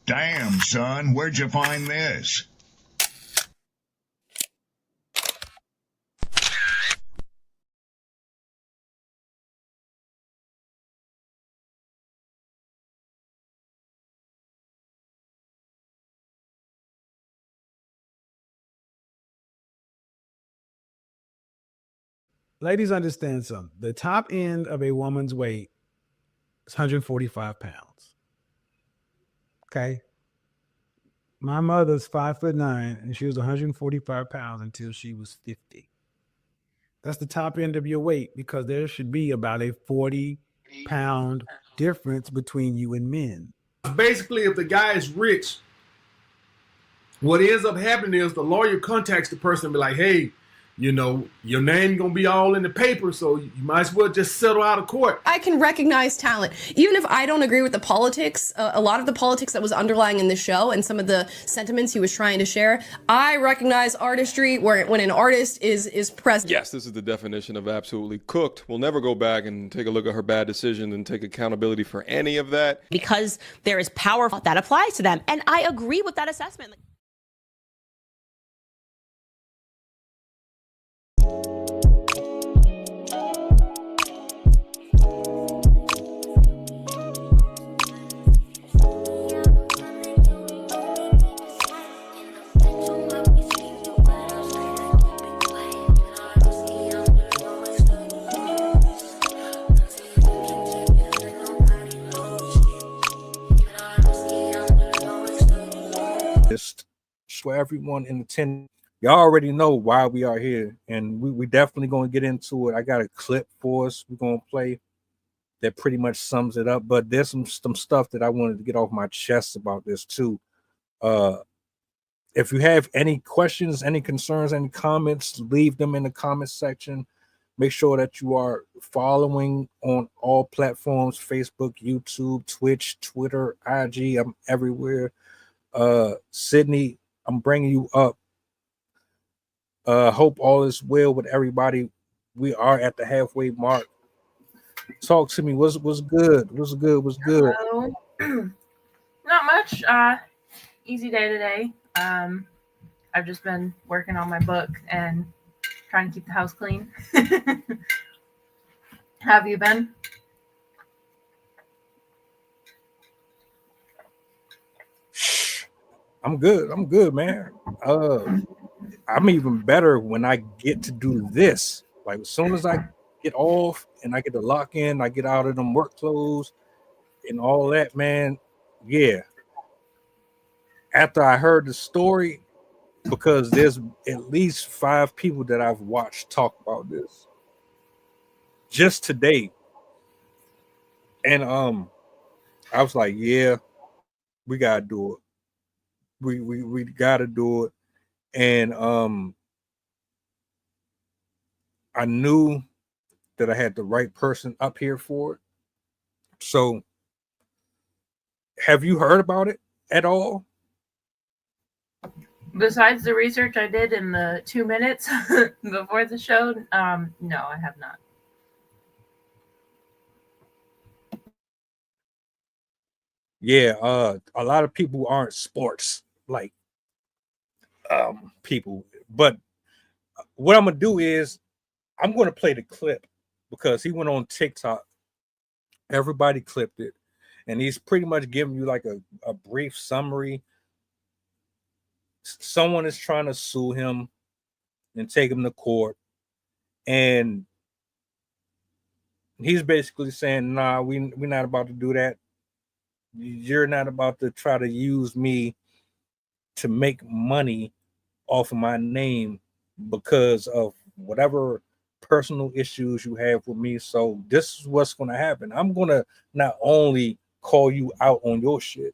Damn, son, where'd you find this? Ladies, understand something. The top end of a woman's weight is 145 pounds. Okay. My mother's 5'9", and she was 145 pounds until she was 50. That's the top end of your weight, because there should be about a 40-pound difference between you and men. Basically, if the guy is rich, what ends up happening is the lawyer contacts the person and be like, hey, you know, your name gonna be all in the paper, so you might as well just settle out of court. I can recognize talent. Even if I don't agree with the politics, a lot of the politics that was underlying in the show and some of the sentiments he was trying to share, I recognize artistry when an artist is present. Yes, this is the definition of absolutely cooked. We'll never go back and take a look at her bad decision and take accountability for any of that. Because there is power that applies to them. And I agree with that assessment. For everyone in attendance, y'all already know why we are here, and we definitely going to get into it. I got a clip for us we're going to play that pretty much sums it up, but there's some stuff that I wanted to get off my chest about this too. If you have any questions, any concerns, any comments, leave them in the comment section. Make sure that you are following on all platforms: Facebook, YouTube, Twitch, Twitter, IG. I'm everywhere. Sydney, I'm bringing you up. Hope all is well with everybody. We are at the halfway mark. Talk to me. What's good? What's good? Hello. Not much. Easy day today. I've just been working on my book and trying to keep the house clean. How have you been? I'm good, man. I'm even better when I get to do this. Like, as soon as I get off and I get to lock in, I get out of them work clothes and all that, man. Yeah. After I heard the story, because there's at least 5 people that I've watched talk about this just today. And I was like, yeah, we gotta do it. We gotta do it. And I knew that I had the right person up here for it. So have you heard about it at all? Besides the research I did in the 2 minutes before the show, no, I have not. Yeah, a lot of people aren't sports like people, but what I'm gonna do is I'm gonna play the clip because he went on TikTok. Everybody clipped it, and he's pretty much giving you like a brief summary. Someone is trying to sue him and take him to court, and he's basically saying, nah, we're not about to do that. You're not about to try to use me to make money off of my name because of whatever personal issues you have with me. So this is what's going to happen. I'm going to not only call you out on your shit,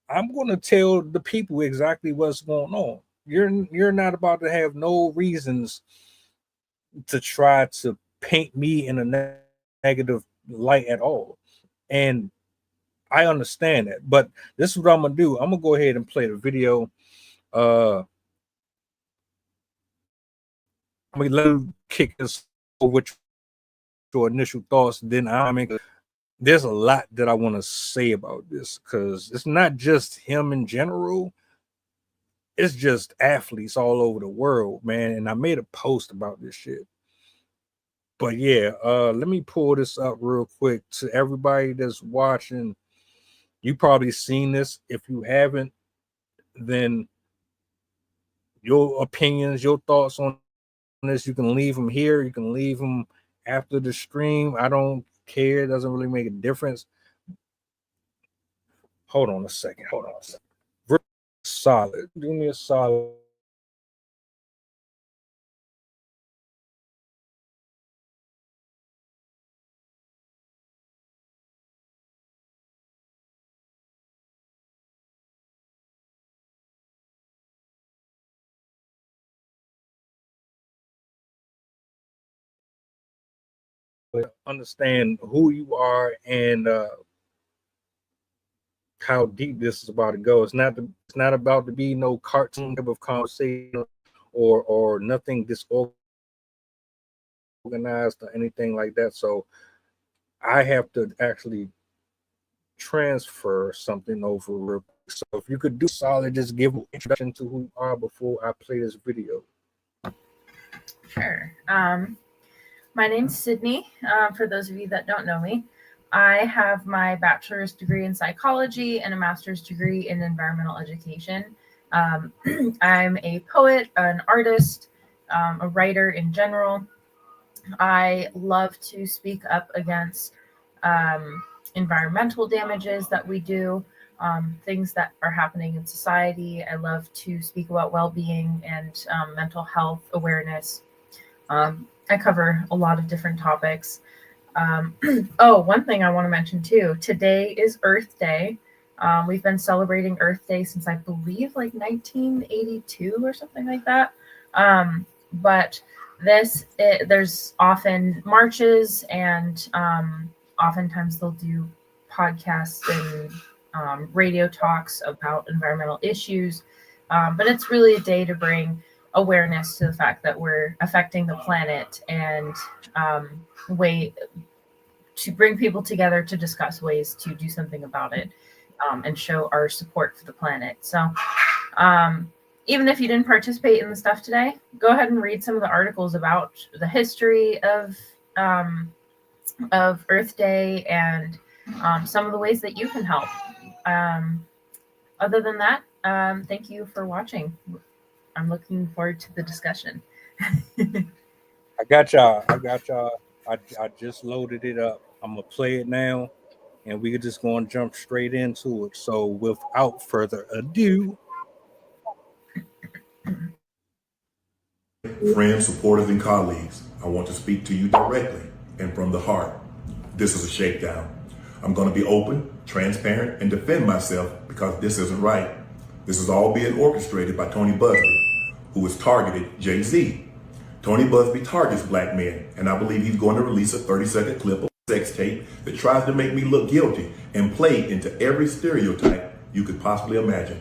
I'm going to tell the people exactly what's going on. You're not about to have no reasons to try to paint me in a negative light at all. And I understand that, but this is what I'm gonna do. I'm gonna go ahead and play the video. Let me kick this over with your initial thoughts. Then I'll make there's a lot that I want to say about this, because it's not just him in general. It's just athletes all over the world, man. And I made a post about this shit. But yeah, let me pull this up real quick to everybody that's watching. You probably seen this. If you haven't, then your opinions, your thoughts on this, you can leave them here. You can leave them after the stream. I don't care. It doesn't really make a difference. Hold on a second. Solid. Do me a solid. Understand who you are and how deep this is about to go. It's not about to be no cartoon type of conversation or nothing disorganized or anything like that. So I have to actually transfer something over. So if you could do solid, just give an introduction to who you are before I play this video. Sure. My name's Sydney. For those of you that don't know me, I have my bachelor's degree in psychology and a master's degree in environmental education. I'm a poet, an artist, a writer in general. I love to speak up against environmental damages that we do, things that are happening in society. I love to speak about well-being and mental health awareness. I cover a lot of different topics. One thing I want to mention too, today is Earth Day. We've been celebrating Earth Day since I believe like 1982 or something like that. But there's often marches and oftentimes they'll do podcasts and radio talks about environmental issues. But it's really a day to bring awareness to the fact that we're affecting the planet and to bring people together to discuss ways to do something about it and show our support for the planet. So even if you didn't participate in the stuff today, go ahead and read some of the articles about the history of Earth Day and some of the ways that you can help. Other than that, thank you for watching. I'm looking forward to the discussion. I got y'all. I just loaded it up. I'm gonna play it now, and we're just gonna jump straight into it. So without further ado, friends, supporters, and colleagues, I want to speak to you directly and from the heart. This is a shakedown. I'm going to be open, transparent, and defend myself because this isn't right. This is all being orchestrated by Tony Busby, who has targeted Jay-Z. Tony Busby targets black men, and I believe he's going to release a 30-second clip of sex tape that tries to make me look guilty and play into every stereotype you could possibly imagine.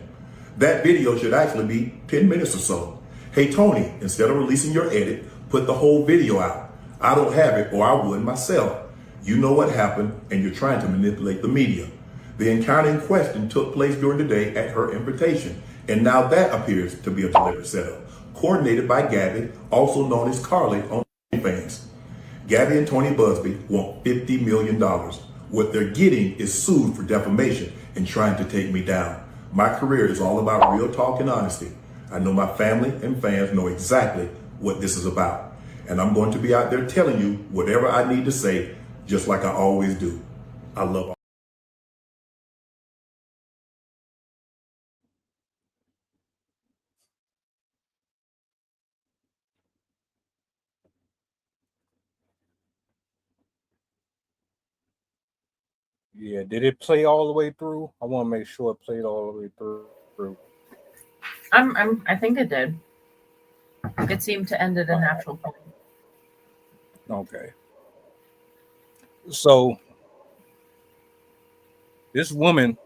That video should actually be 10 minutes or so. Hey, Tony, instead of releasing your edit, put the whole video out. I don't have it, or I would myself. You know what happened, and you're trying to manipulate the media. The encounter in question took place during the day at her invitation, and now that appears to be a deliberate setup, coordinated by Gabby, also known as Carly on OnlyFans. Gabby and Tony Busby want $50 million. What they're getting is sued for defamation and trying to take me down. My career is all about real talk and honesty. I know my family and fans know exactly what this is about. And I'm going to be out there telling you whatever I need to say, just like I always do. I love all. yeah, did it play all the way through? I want to make sure it played all the way through. I think it did. It seemed to end at a natural point. Okay. So this woman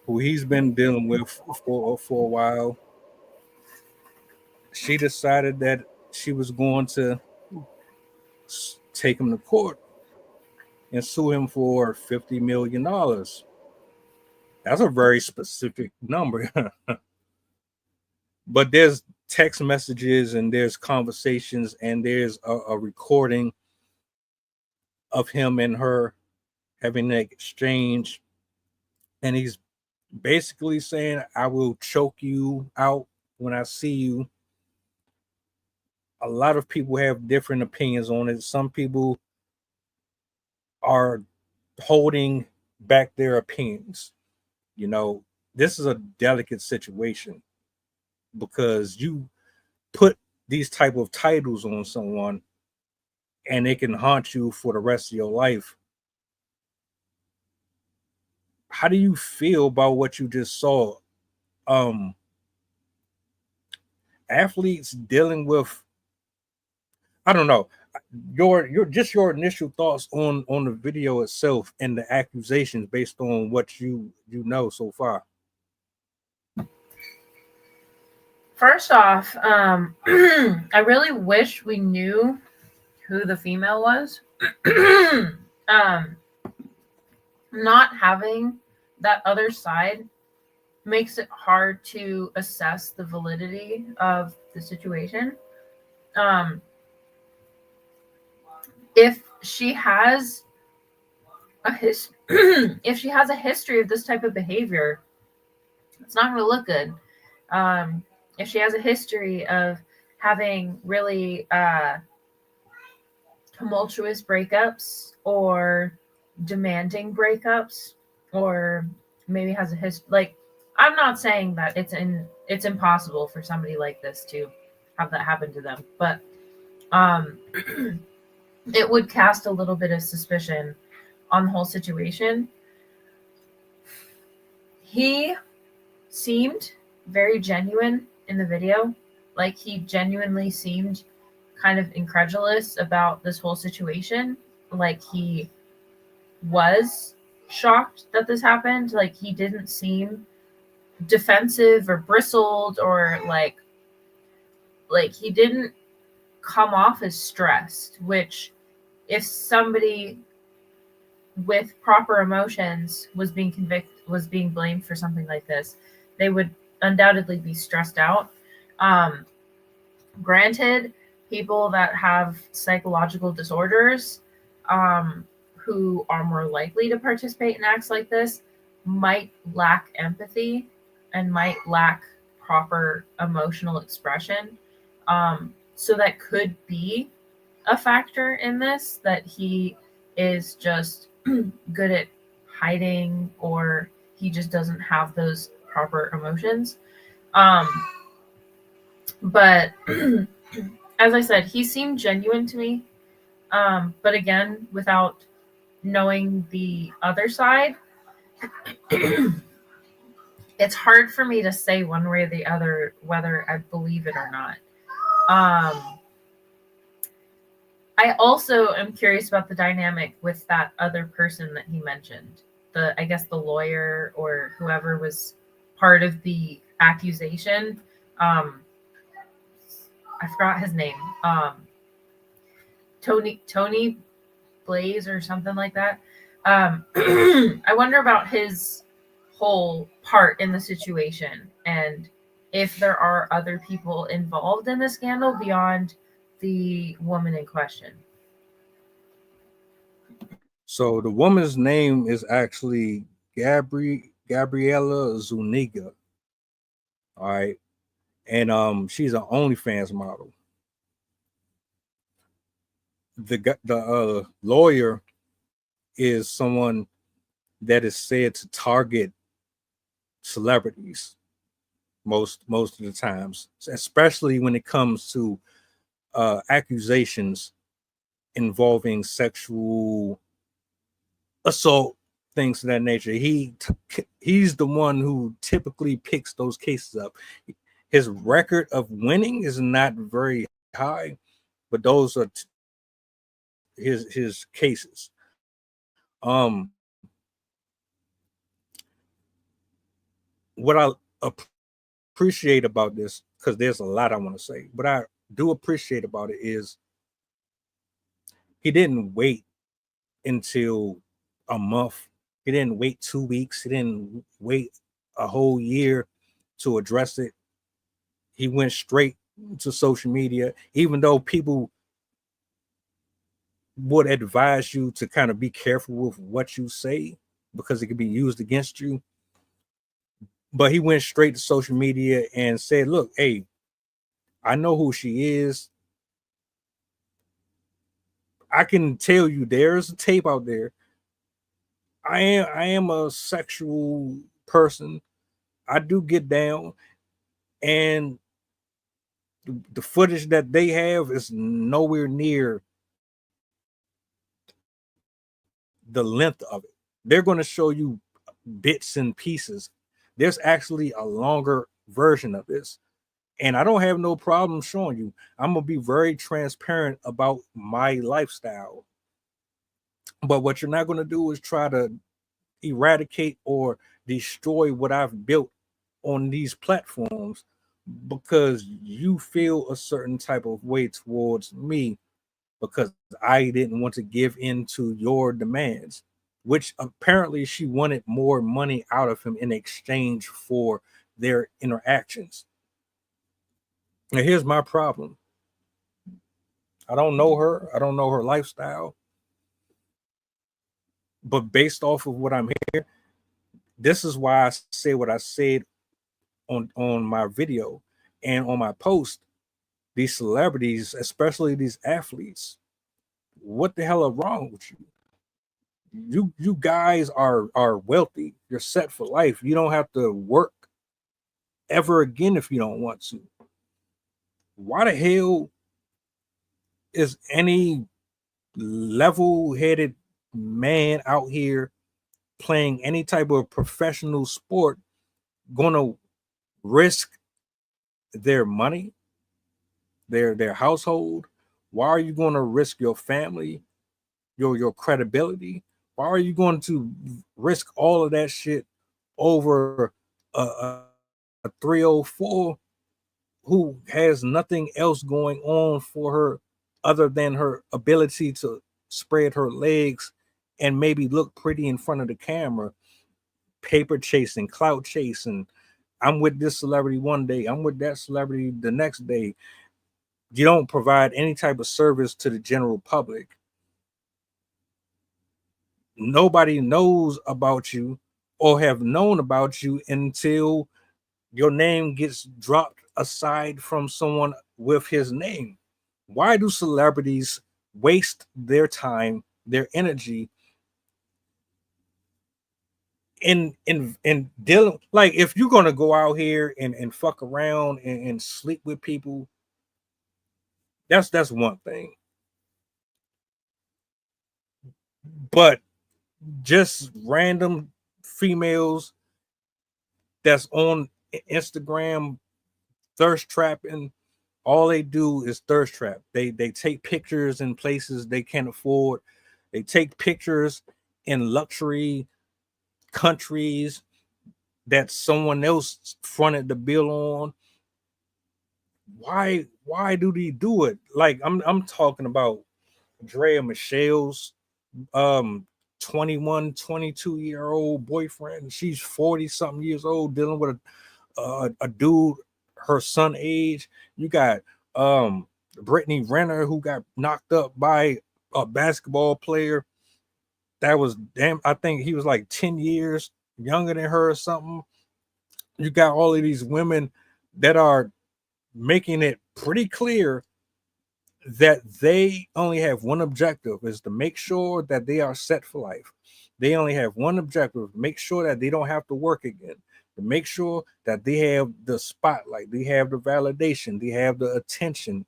who he's been dealing with for a while, she decided that she was going to take him to court and sue him for $50 million. That's a very specific number. But there's text messages and there's conversations and there's a recording of him and her having an exchange. And he's basically saying, I will choke you out when I see you. A lot of people have different opinions on it. Some people are holding back their opinions. You know, this is a delicate situation because you put these type of titles on someone and it can haunt you for the rest of your life. How do you feel about what you just saw? Athletes dealing with, I don't know, your initial thoughts on the video itself and the accusations based on what you know so far. First off, I really wish we knew who the female was. Not having that other side makes it hard to assess the validity of the situation. If she has a if she has a history of this type of behavior, it's not going to look good. If she has a history of having really tumultuous breakups or demanding breakups, or maybe has a history, like, I'm not saying that it's impossible for somebody like this to have that happen to them, but it would cast a little bit of suspicion on the whole situation. He seemed very genuine in the video. Like, he genuinely seemed kind of incredulous about this whole situation. Like, he was shocked that this happened. Like, he didn't seem defensive or bristled or like he didn't come off as stressed, which if somebody with proper emotions was being blamed for something like this, they would undoubtedly be stressed out. Granted, people that have psychological disorders, who are more likely to participate in acts like this, might lack empathy and might lack proper emotional expression. So that could be a factor in this, that he is just good at hiding, or he just doesn't have those proper emotions. But as I said, he seemed genuine to me. But again, without knowing the other side, it's hard for me to say one way or the other whether I believe it or not. I also am curious about the dynamic with that other person that he mentioned. I guess the lawyer or whoever was part of the accusation. I forgot his name. Tony Blaze or something like that. I wonder about his whole part in the situation, and if there are other people involved in the scandal beyond the woman in question. So the woman's name is actually Gabriella Zuniga. All right. And she's an OnlyFans model. The lawyer is someone that is said to target celebrities most of the times, especially when it comes to accusations involving sexual assault, things of that nature. He's the one who typically picks those cases up. His record of winning is not very high, but those are his cases. What I appreciate about this, because there's a lot I want to say, but I do appreciate about it is he didn't wait until a month. He didn't wait 2 weeks. He didn't wait a whole year to address it. He went straight to social media, even though people would advise you to kind of be careful with what you say because it could be used against you. But he went straight to social media and said, look, hey, I know who she is. I can tell you there's a tape out there. I am a sexual person. I do get down, and the footage that they have is nowhere near the length of it. They're going to show you bits and pieces. There's actually a longer version of this, and I don't have no problem showing you. I'm going to be very transparent about my lifestyle. But what you're not going to do is try to eradicate or destroy what I've built on these platforms because you feel a certain type of way towards me because I didn't want to give in to your demands, which apparently she wanted more money out of him in exchange for their interactions. Now, here's my problem. I don't know her. I don't know her lifestyle. But based off of what I'm hearing, this is why I say what I said on my video and on my post. These celebrities, especially these athletes, what the hell are wrong with you? You guys are wealthy. You're set for life. You don't have to work ever again if you don't want to. Why the hell is any level-headed man out here playing any type of professional sport going to risk their money, their household? Why are you going to risk your family, your credibility? Why are you going to risk all of that shit over a 304 who has nothing else going on for her other than her ability to spread her legs and maybe look pretty in front of the camera, paper chasing, clout chasing? I'm with this celebrity one day, I'm with that celebrity the next day. You don't provide any type of service to the general public. Nobody knows about you or have known about you until your name gets dropped aside from someone with his name. Why do celebrities waste their time, their energy in dealing? Like, if you're gonna go out here and fuck around and sleep with people, that's one thing. But just random females that's on Instagram thirst trapping, all they do is thirst trap. They take pictures in places they can't afford. They take pictures in luxury countries that someone else fronted the bill on. Why do they do it? Like, I'm talking about Drea Michelle's 21, 22-year-old boyfriend. She's 40 something years old dealing with a dude her son age. You got Brittany Renner, who got knocked up by a basketball player that was I think he was like 10 years younger than her or something. You got all of these women that are making it pretty clear that they only have one objective, is to make sure that they are set for life. They only have one objective, make sure that they don't have to work again, to make sure that they have the spotlight, they have the validation, they have the attention.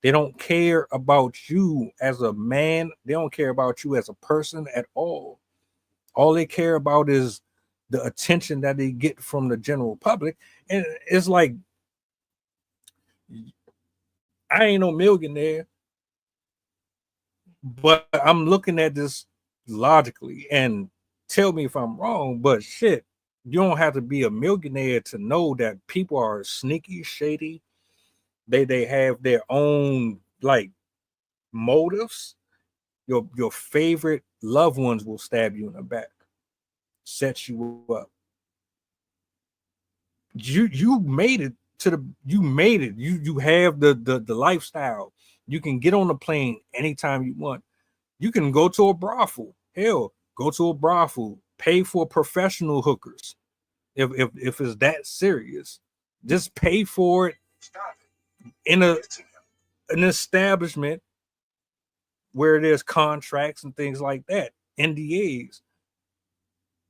They don't care about you as a man. They don't care about you as a person at all. All they care about is the attention that they get from the general public. And it's like, I ain't no millionaire, but I'm looking at this logically, and tell me if I'm wrong, but shit, you don't have to be a millionaire to know that people are sneaky, shady. They have their own like motives. Your favorite loved ones will stab you in the back, set you up. You made it you have the lifestyle. You can get on the plane anytime you want. You can go to a brothel. Hell, go to a brothel, pay for professional hookers. If it's that serious, just pay for it in an establishment where there's contracts and things like that, NDAs.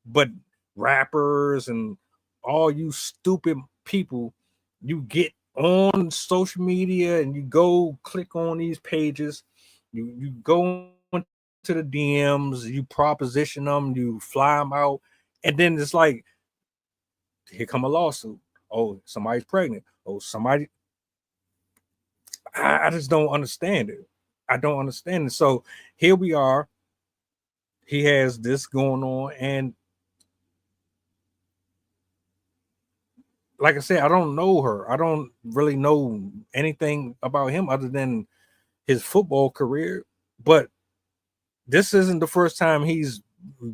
But rappers and all you stupid people, you get on social media and you go click on these pages, you go to the DMs, you proposition them, you fly them out, and then it's like, here come a lawsuit. Oh, somebody's pregnant. Oh, somebody. I just don't understand it. I don't understand it. So here we are. He has this going on, and like I said, I don't know her. I don't really know anything about him other than his football career. But this isn't the first time he's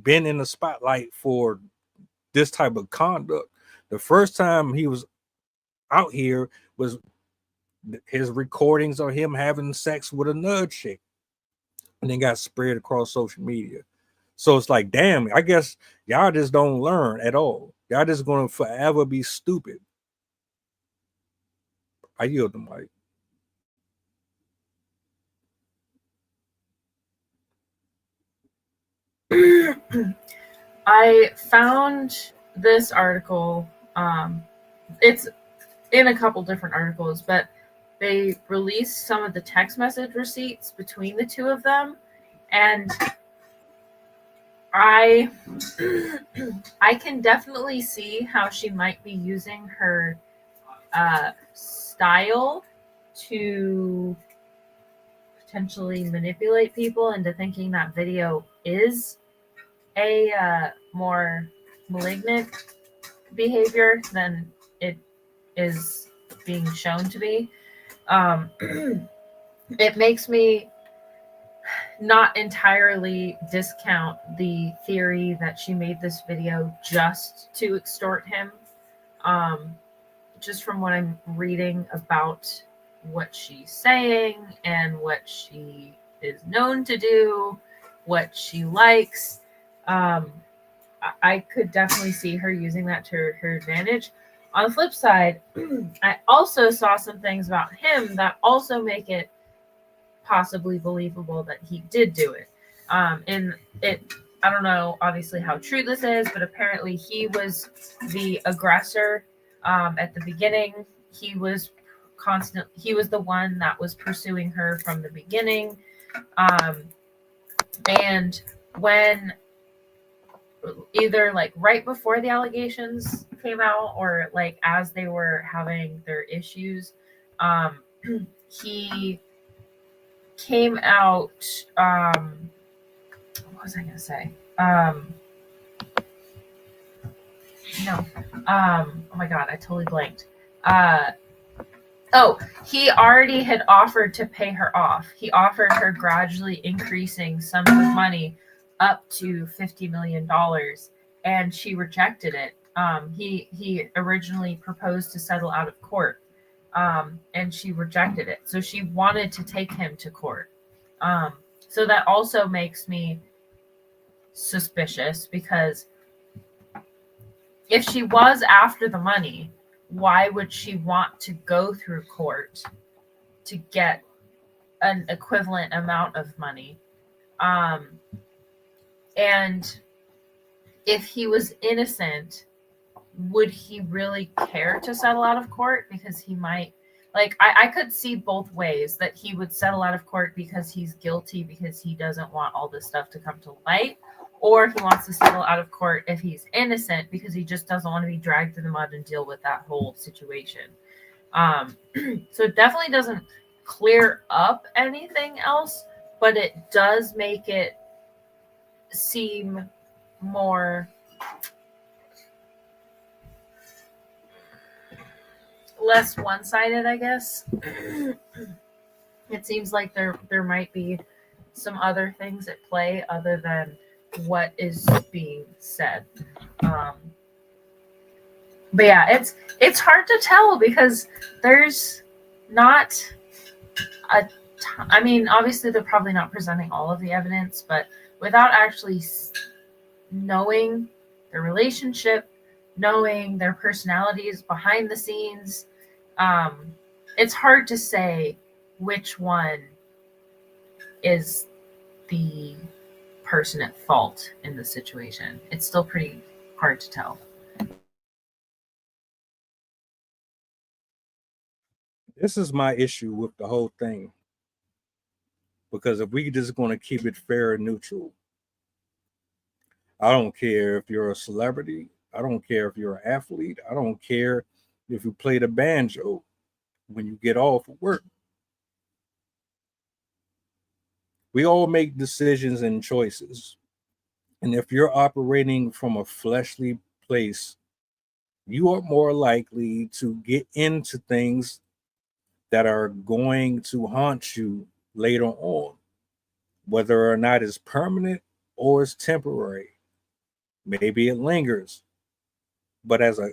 been in the spotlight for this type of conduct. The first time he was out here was his recordings of him having sex with another chick, and then got spread across social media. So it's like, damn, I guess y'all just don't learn at all. Y'all just going to forever be stupid. I yield the mic. I found this article. It's in a couple different articles, but they released some of the text message receipts between the two of them, and I can definitely see how she might be using her style to potentially manipulate people into thinking that video is a more malignant behavior than it is being shown to be. It makes me not entirely discount the theory that she made this video just to extort him. Just from what I'm reading about what she's saying and what she is known to do, what she likes, I could definitely see her using that to her advantage. On the flip side, I also saw some things about him that also make it possibly believable that he did do it. And I don't know obviously how true this is, but apparently he was the aggressor at the beginning. He was the one that was pursuing her from the beginning. And when either like right before the allegations came out or like as they were having their issues, he came out, what was I gonna say? Oh my god, I totally blanked. He already had offered to pay her off. He offered her gradually increasing sums of money up to $50 million, and she rejected it. He originally proposed to settle out of court, and she rejected it. So she wanted to take him to court. So that also makes me suspicious, because if she was after the money, why would she want to go through court to get an equivalent amount of money? And if he was innocent, would he really care to settle out of court? Because he might, like, I could see both ways, that he would settle out of court because he's guilty, because he doesn't want all this stuff to come to light, or he wants to settle out of court if he's innocent because he just doesn't want to be dragged through the mud and deal with that whole situation. So it definitely doesn't clear up anything else, but it does make it seem more less one-sided, I guess. It seems like there might be some other things at play other than what is being said. But yeah, it's hard to tell because there's not I mean, obviously they're probably not presenting all of the evidence, but without actually knowing their relationship, knowing their personalities behind the scenes, it's hard to say which one is the person at fault in the situation. It's still pretty hard to tell. This is my issue with the whole thing. Because if we just going to keep it fair and neutral, I don't care if you're a celebrity. I don't care if you're an athlete. I don't care if you play the banjo when you get off of work. We all make decisions and choices. And if you're operating from a fleshly place, you are more likely to get into things that are going to haunt you later on, whether or not it's permanent or it's temporary. Maybe it lingers. But as a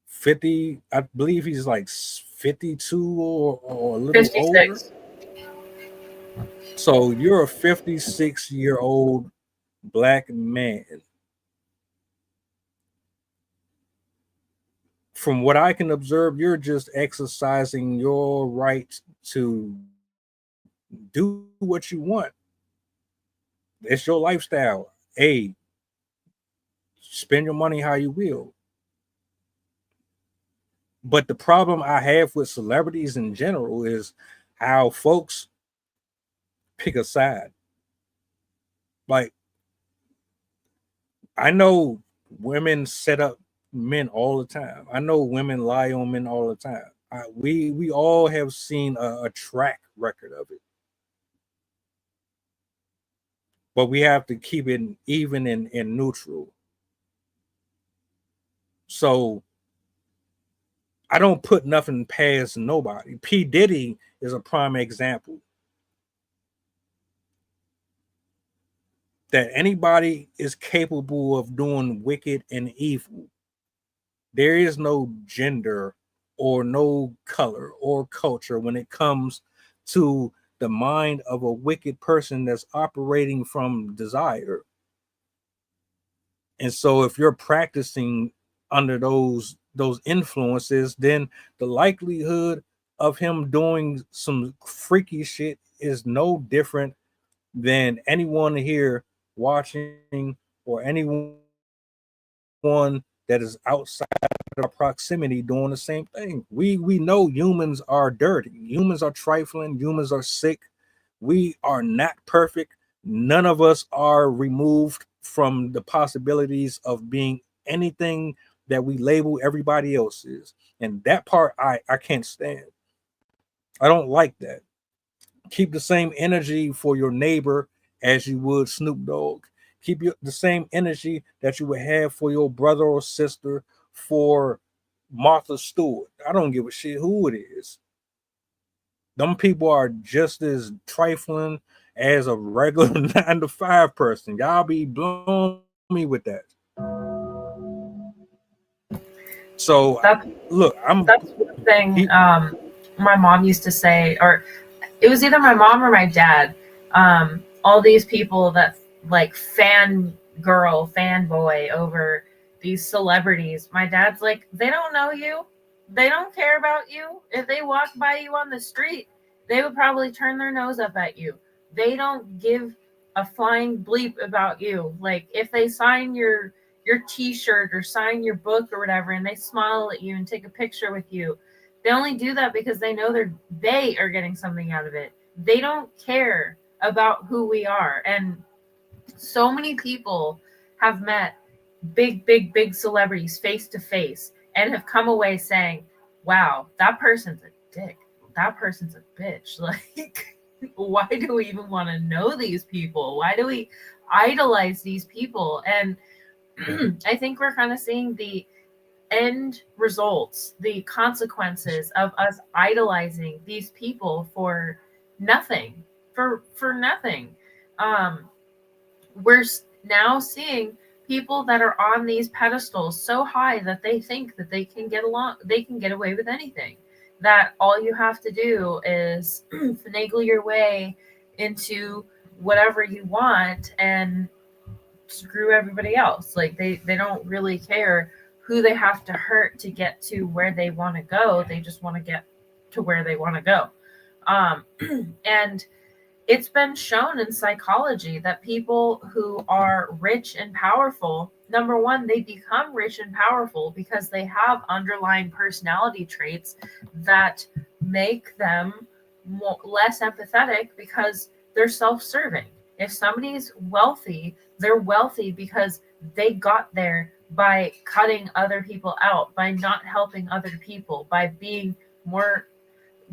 50, I believe he's like 52 or a little 56. older. So you're a 56-year-old Black man. From what I can observe, you're just exercising your right to do what you want. It's your lifestyle. Hey, spend your money how you will. But the problem I have with celebrities in general is how folks pick a side. Like, I know women set up men all the time. I know women lie on men all the time. We all have seen a track record of it. But we have to keep it even and neutral. So I don't put nothing past nobody. P. Diddy is a prime example. That anybody is capable of doing wicked and evil. There is no gender or no color or culture when it comes to the mind of a wicked person that's operating from desire. And so if you're practicing under those influences, then the likelihood of him doing some freaky shit is no different than anyone here watching or anyone that is outside of our proximity doing the same thing. We know humans are dirty. Humans are trifling. Humans are sick. We are not perfect. None of us are removed from the possibilities of being anything that we label everybody else is. And that part I can't stand. I don't like that. Keep the same energy for your neighbor as you would Snoop Dogg. Keep the same energy that you would have for your brother or sister, for Martha Stewart. I don't give a shit who it is. Them people are just as trifling as a regular 9-to-5 person. Y'all be blowing me with that. So that's the thing. My mom used to say, or it was either my mom or my dad. All these people that like fanboy over these celebrities. My dad's like, they don't know you. They don't care about you. If they walked by you on the street, they would probably turn their nose up at you. They don't give a flying bleep about you. Like if they sign your t-shirt or sign your book or whatever, and they smile at you and take a picture with you, they only do that because they know they are getting something out of it. They don't care about who we are. And so many people have met big celebrities face to face and have come away saying, wow, that person's a dick. That person's a bitch. Like, why do we even want to know these people? Why do we idolize these people? And I think we're kind of seeing the end results, the consequences of us idolizing these people for nothing, for nothing. We're now seeing people that are on these pedestals so high that they think that they can get away with anything. That all you have to do is finagle your way into whatever you want and screw everybody else. Like they don't really care who they have to hurt to get to where they want to go. They just want to get to where they want to go. And it's been shown in psychology that people who are rich and powerful, number one, they become rich and powerful because they have underlying personality traits that make them less empathetic because they're self-serving. If somebody's wealthy, they're wealthy because they got there by cutting other people out, by not helping other people, by being more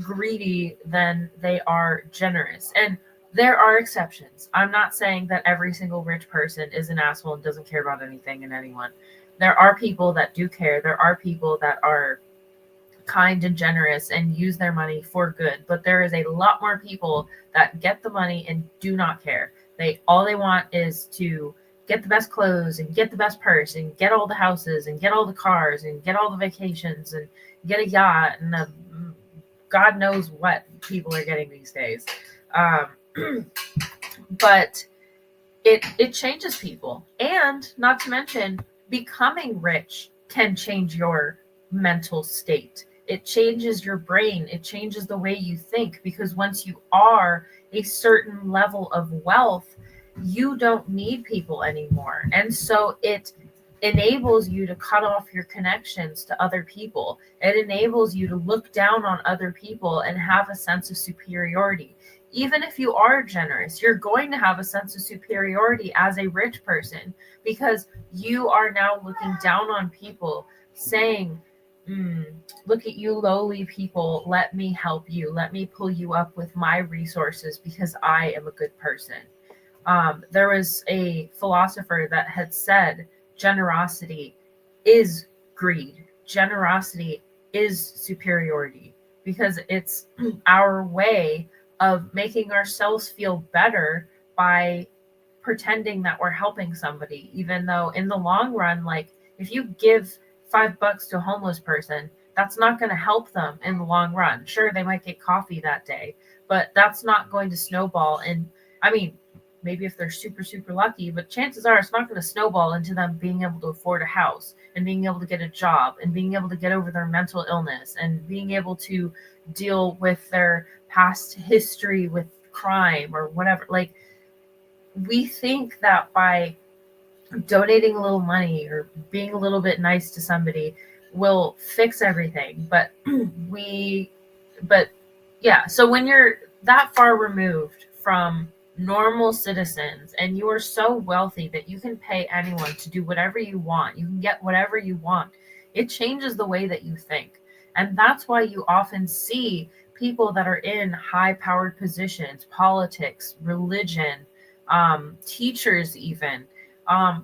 greedy than they are generous. And there are exceptions. I'm not saying that every single rich person is an asshole and doesn't care about anything and anyone. There are people that do care. There are people that are kind and generous and use their money for good. But there is a lot more people that get the money and do not care. All they want is to get the best clothes and get the best purse and get all the houses and get all the cars and get all the vacations and get a yacht and God knows what people are getting these days. But it changes people. And not to mention, becoming rich can change your mental state. It changes your brain. It changes the way you think, because once you are a certain level of wealth, you don't need people anymore. And so it enables you to cut off your connections to other people. It enables you to look down on other people and have a sense of superiority. Even if you are generous, you're going to have a sense of superiority as a rich person because you are now looking down on people saying, look at you lowly people, let me help you, let me pull you up with my resources because I am a good person. There was a philosopher that had said generosity is greed. Generosity is superiority because it's our way of making ourselves feel better by pretending that we're helping somebody, even though in the long run, like if you give $5 to a homeless person, that's not going to help them in the long run. Sure, they might get coffee that day, but that's not going to snowball. And I mean, maybe if they're super, super lucky, but chances are it's not going to snowball into them being able to afford a house and being able to get a job and being able to get over their mental illness and being able to deal with their past history with crime or whatever. Like, we think that by donating a little money or being a little bit nice to somebody will fix everything. But yeah, so when you're that far removed from normal citizens and you are so wealthy that you can pay anyone to do whatever you want, you can get whatever you want, it changes the way that you think. And that's why you often see people that are in high-powered positions, politics, religion, teachers even,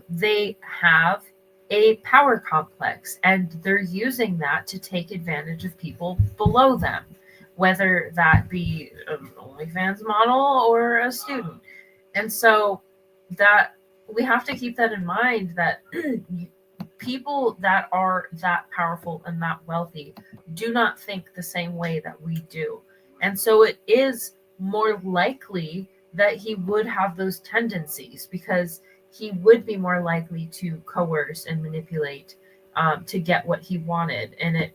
they have a power complex and they're using that to take advantage of people below them, whether that be an OnlyFans model or a student. And so that we have to keep that in mind, that people that are that powerful and that wealthy do not think the same way that we do. And so it is more likely that he would have those tendencies because he would be more likely to coerce and manipulate to get what he wanted. And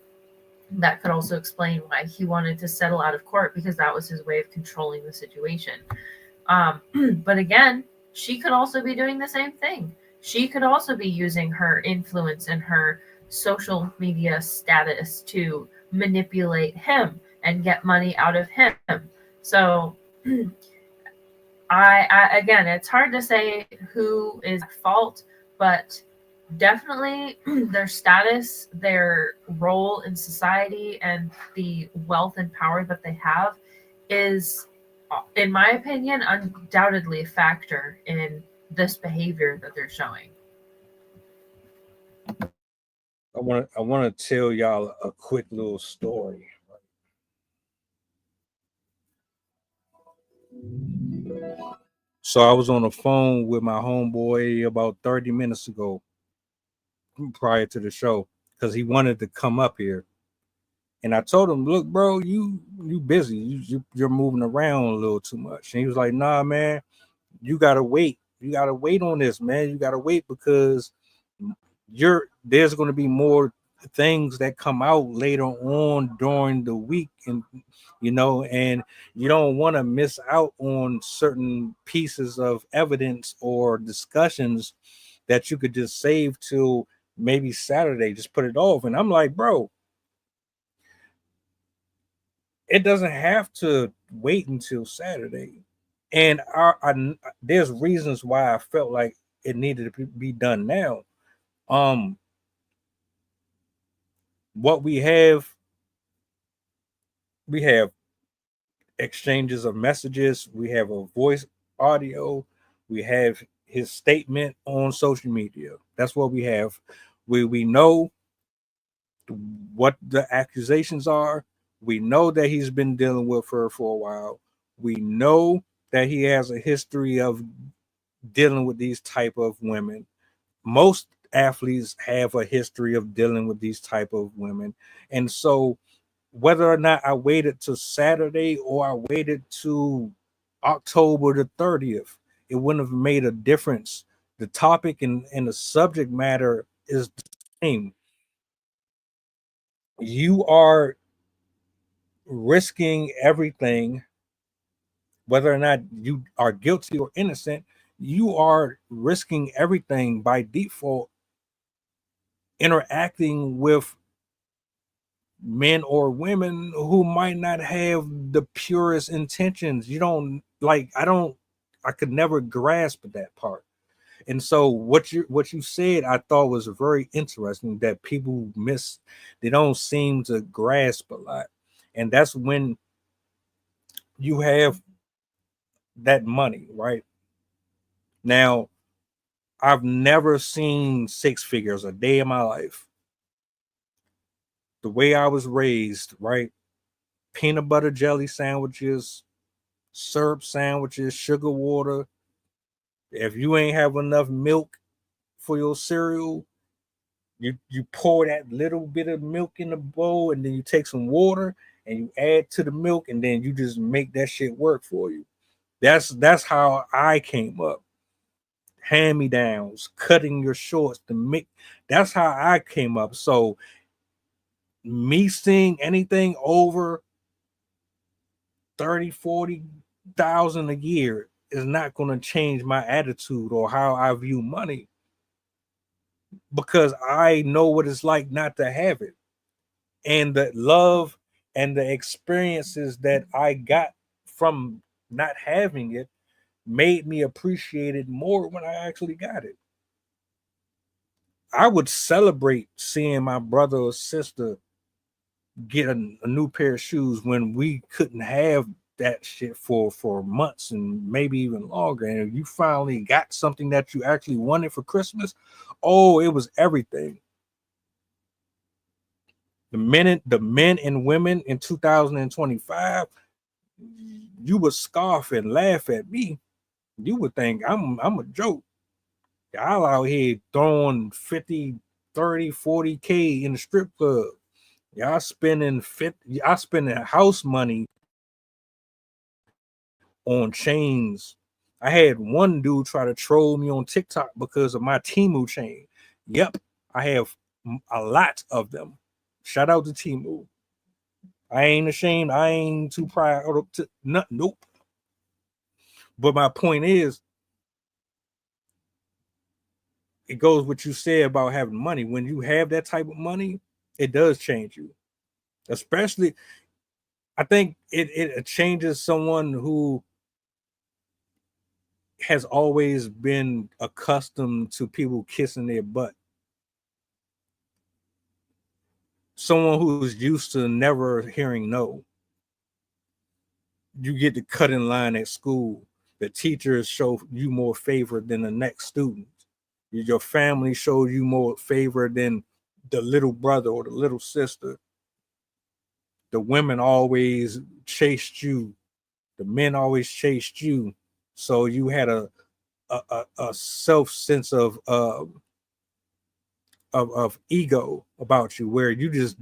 that could also explain why he wanted to settle out of court, because that was his way of controlling the situation. But again, she could also be doing the same thing. She could also be using her influence and her social media status to manipulate him and get money out of him. So I again, it's hard to say who is at fault, but definitely their status, their role in society, and the wealth and power that they have is, in my opinion, undoubtedly a factor in this behavior that they're showing. I want to tell y'all a quick little story. So I was on the phone with my homeboy about 30 minutes ago prior to the show because he wanted to come up here. And I told him, look, bro, you busy. You're moving around a little too much. And he was like, nah, man, you gotta wait. You gotta wait on this, man. You gotta wait because there's gonna be more things that come out later on during the week, and and you don't want to miss out on certain pieces of evidence or discussions that you could just save till maybe Saturday, just put it off. And I'm like, bro, it doesn't have to wait until Saturday. And there's reasons why I felt like it needed to be done now. What we have exchanges of messages, we have a voice audio, we have his statement on social media. That's what we have. We know what the accusations are. We know that he's been dealing with her for a while. We know that he has a history of dealing with these type of women. Most athletes have a history of dealing with these type of women. And so whether or not I waited to Saturday or I waited to October the 30th, it wouldn't have made a difference. The topic and the subject matter is the same. You are risking everything, whether or not you are guilty or innocent. You are risking everything by default, interacting with men or women who might not have the purest intentions. I could never grasp that part. And so what you said, I thought was very interesting, that people they don't seem to grasp a lot. And that's when you have that money, right? Now, I've never seen six figures a day in my life. The way I was raised, right? Peanut butter jelly sandwiches, syrup sandwiches, sugar water. If you ain't have enough milk for your cereal, you pour that little bit of milk in the bowl, and then you take some water and you add to the milk, and then you just make that shit work for you. That's how I came up. Hand-me-downs, cutting your shorts to make. That's how I came up. So me seeing anything over 30,000-40,000 a year is not going to change my attitude or how I view money, because I know what it's like not to have it. And the love and the experiences that I got from not having it made me appreciate it more when I actually got it. I would celebrate seeing my brother or sister get a new pair of shoes when we couldn't have that shit for months and maybe even longer. And if you finally got something that you actually wanted for Christmas, oh, it was everything. The men and women in 2025, you would scoff and laugh at me. You would think I'm a joke. Y'all out here throwing 50, 30, 40K in the strip club. Y'all spending house money on chains. I had one dude try to troll me on TikTok because of my Temu chain. Yep, I have a lot of them. Shout out to Temu. I ain't ashamed. I ain't too proud to nope. But my point is, it goes what you said about having money. When you have that type of money, it does change you. Especially, I think it changes someone who has always been accustomed to people kissing their butt. Someone who's used to never hearing no. You get to cut in line at school. The teachers show you more favor than the next student. Your family shows you more favor than the little brother or the little sister. The women always chased you. The men always chased you. So you had a self sense of ego about you, where you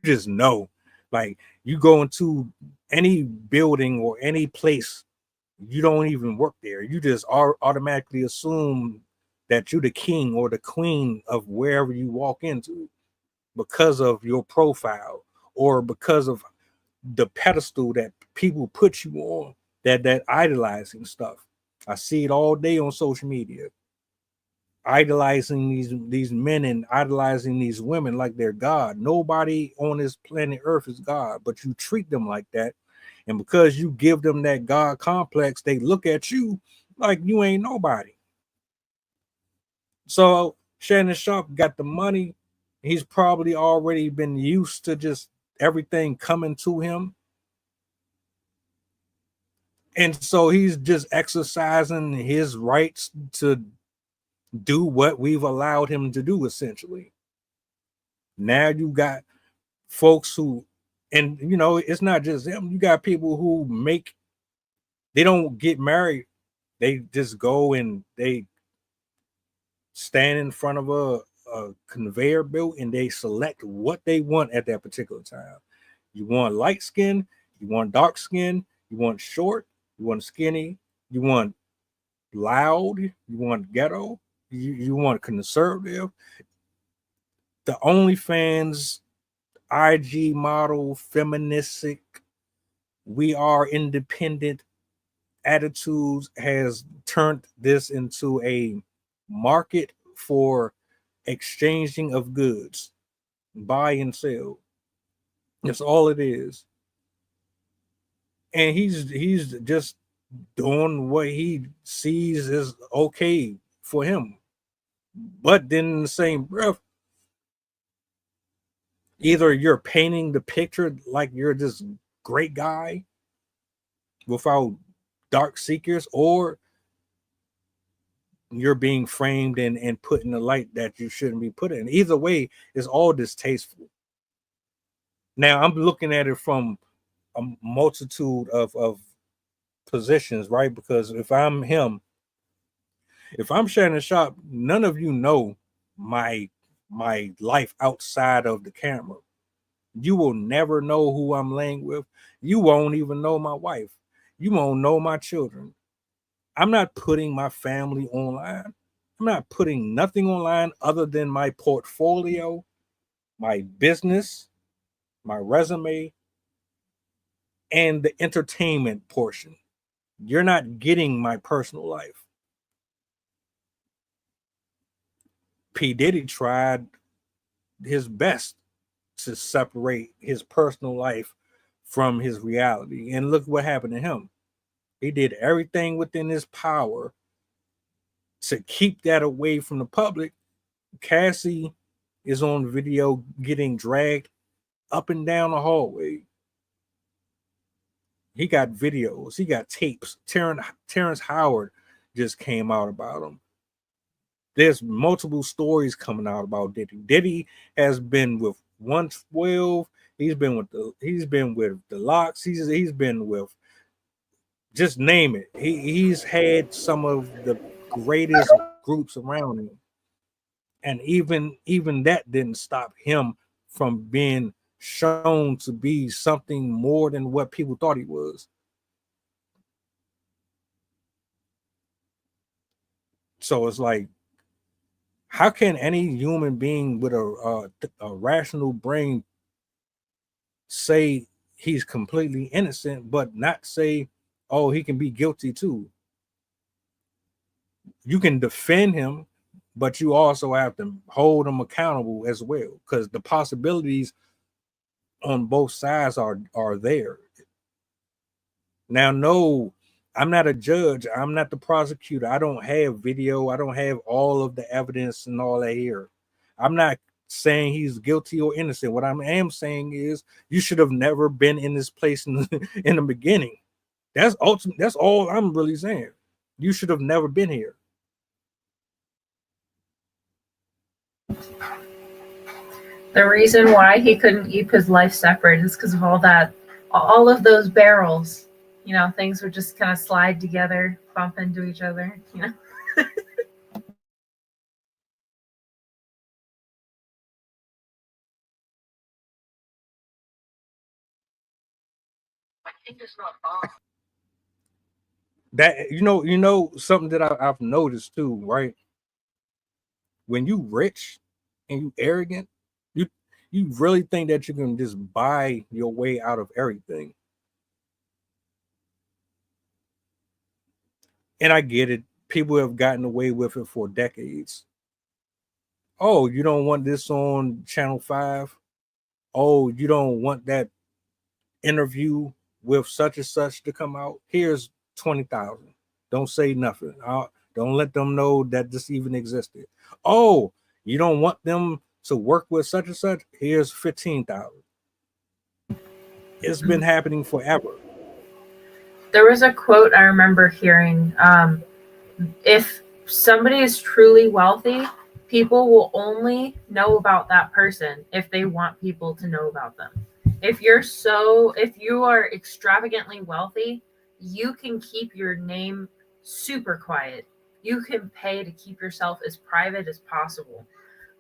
just know, like, you go into any building or any place, you don't even work there. You just automatically assume that you're the king or the queen of wherever you walk into because of your profile or because of the pedestal that people put you on, that idolizing stuff. I see it all day on social media. Idolizing these men and idolizing these women like they're God. Nobody on this planet Earth is God, but you treat them like that. And because you give them that God complex, they look at you like you ain't nobody. So Shannon Sharp got the money. He's probably already been used to just everything coming to him. And so he's just exercising his rights to do what we've allowed him to do, essentially. Now you got folks who, and you know, it's not just him. You got people who they don't get married. They just go and they stand in front of a conveyor belt and they select what they want at that particular time. You want light skin, you want dark skin, you want short, you want skinny, you want loud, you want ghetto, you want conservative. The OnlyFans, IG model, feministic, we are independent attitudes has turned this into a market for exchanging of goods, buy and sell. That's all it is. And he's just doing what he sees is okay for him. But then in the same breath, either you're painting the picture like you're this great guy without dark secrets, or you're being framed and put in the light that you shouldn't be put in. Either way, it's all distasteful. Now, I'm looking at it from a multitude of positions, right? Because if I'm him, if I'm Shannon Sharp, none of you know my life outside of the camera. You will never know who I'm laying with. You won't even know my wife. You won't know my children. I'm not putting my family online. I'm not putting nothing online other than my portfolio, my business, my resume, and the entertainment portion. You're not getting my personal life. P. Diddy tried his best to separate his personal life from his reality. And look what happened to him. He did everything within his power to keep that away from the public. Cassie is on video getting dragged up and down the hallway. He got videos, he got tapes. Terrence Howard just came out about him. There's multiple stories coming out about Diddy. Diddy has been with 112. He's been with the Locks. He's been with, just name it. He's had some of the greatest groups around him. And even that didn't stop him from being shown to be something more than what people thought he was. So it's like, how can any human being with a rational brain say he's completely innocent, but not say, oh, he can be guilty too? You can defend him, but you also have to hold him accountable as well, because the possibilities on both sides are there. Now, no, I'm not a judge. I'm not the prosecutor. I don't have video. I don't have all of the evidence and all that here. I'm not saying he's guilty or innocent. What I am saying is you should have never been in this place in the beginning. That's ultimate. That's all I'm really saying. You should have never been here. The reason why he couldn't keep his life separate is because of all of those barrels. you know, things would just kind of slide together, bump into each other, you know. That you know something that I've noticed too, right? When you rich and you arrogant, you really think that you can just buy your way out of everything. And I get it. People have gotten away with it for decades. Oh, you don't want this on Channel 5? Oh, you don't want that interview with such and such to come out? Here's 20,000. Don't say nothing. Don't let them know that this even existed. Oh, you don't want them to work with such and such? Here's 15,000. It's been happening forever. There was a quote I remember hearing. If somebody is truly wealthy, people will only know about that person if they want people to know about them. If you are extravagantly wealthy, you can keep your name super quiet. You can pay to keep yourself as private as possible.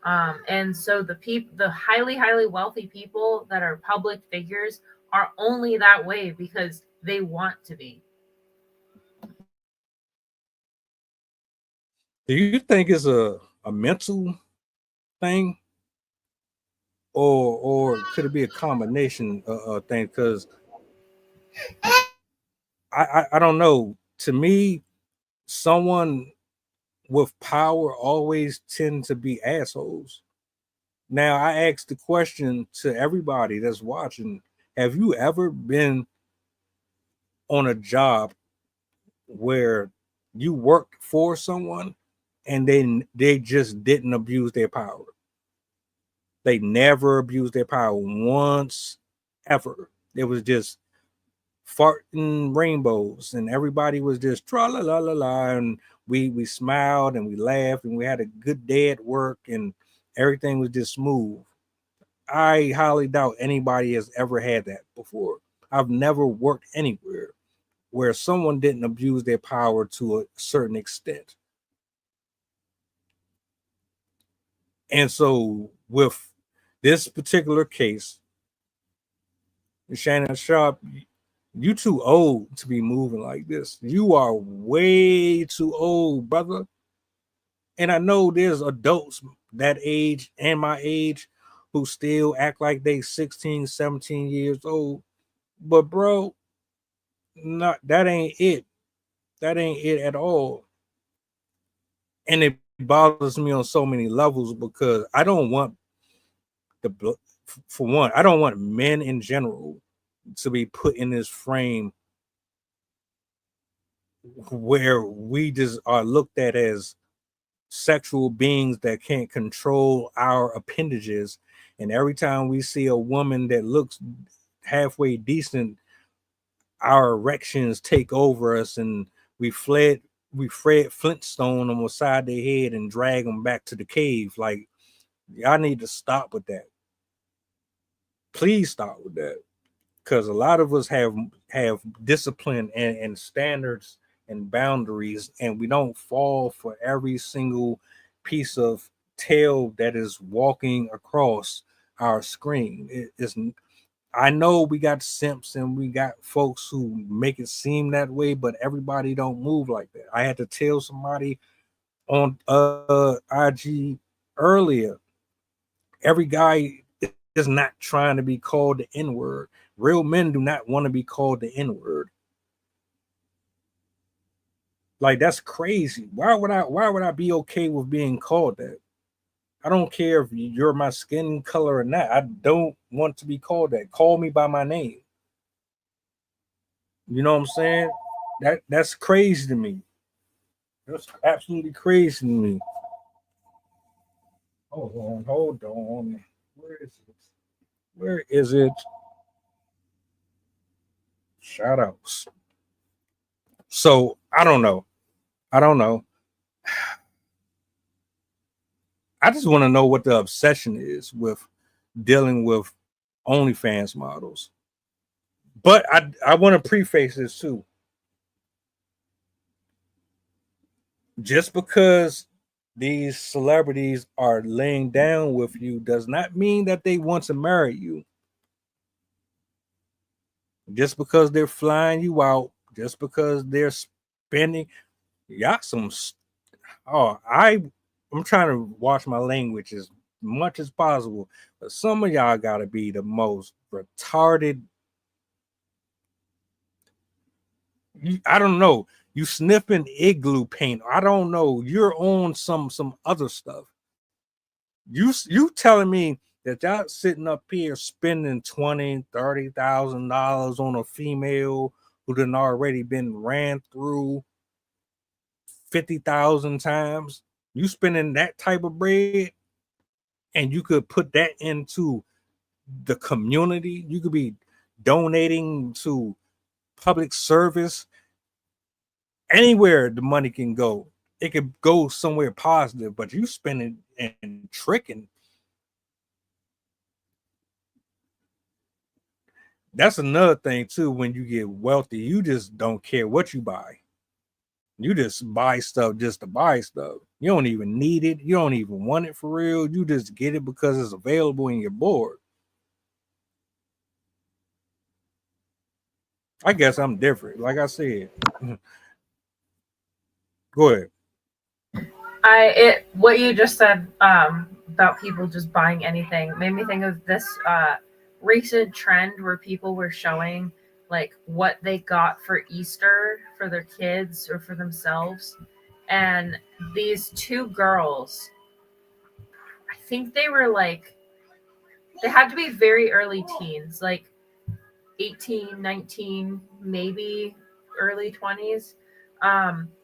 And so the highly wealthy people that are public figures are only that way because they want to be. Do you think it's a mental thing, or could it be a combination of things? Because I don't know. To me, someone with power always tend to be assholes. Now, I ask the question to everybody that's watching: have you ever been on a job where you worked for someone and they just didn't abuse their power? They never abused their power once, ever. It was just farting rainbows, and everybody was just tra la la la la, and we smiled and we laughed and we had a good day at work, and everything was just smooth. I highly doubt anybody has ever had that before. I've never worked anywhere where someone didn't abuse their power to a certain extent. And so with this particular case, Shannon Sharp, you too old to be moving like this. You are way too old, brother. And I know there's adults that age and my age who still act like they 16, 17 years old. But bro, that ain't it. That ain't it at all. And it bothers me on so many levels because I don't want for one, I don't want men in general to be put in this frame where we just are looked at as sexual beings that can't control our appendages. And every time we see a woman that looks halfway decent, our erections take over us, and we Fred Flintstone them beside their head and drag them back to the cave. Like, y'all need to stop with that. Please stop with that. Because a lot of us have discipline and standards and boundaries, and we don't fall for every single piece of tail that is walking across our screen. I know we got simps and we got folks who make it seem that way, but everybody don't move like that. I had to tell somebody on IG earlier, every guy is not trying to be called the N-word. Real men do not want to be called the N-word. Like, that's crazy. Why would I be okay with being called that? I don't care if you're my skin color or not. I don't want to be called that. Call me by my name. You know what I'm saying? That's crazy to me. That's absolutely crazy to me. Hold on. Where is it? Where is it? Shout outs. So I don't know. I just want to know what the obsession is with dealing with OnlyFans models. But I want to preface this too. Just because these celebrities are laying down with you does not mean that they want to marry you. Just because they're flying you out, just because they're spending, y'all some. Oh, I'm trying to watch my language as much as possible, but some of y'all gotta be the most retarded. I don't know. You sniffing igloo paint. I don't know. You're on some other stuff. You telling me that y'all sitting up here spending $20,000-$30,000 on a female who done already been ran through 50,000 times? You spending that type of bread, and you could put that into the community. You could be donating to public service. Anywhere the money can go, it could go somewhere positive, but you spend it and tricking. That's another thing too. When you get wealthy, you just don't care what you buy. You just buy stuff just to buy stuff. You don't even need it. You don't even want it for real. You just get it because it's available and you're bored. I guess I'm different. Like I said. Go ahead. What you just said about people just buying anything made me think of this recent trend where people were showing like what they got for Easter for their kids or for themselves, and these two girls, I think they were like, they had to be very early teens, like 18, 19, maybe early 20s,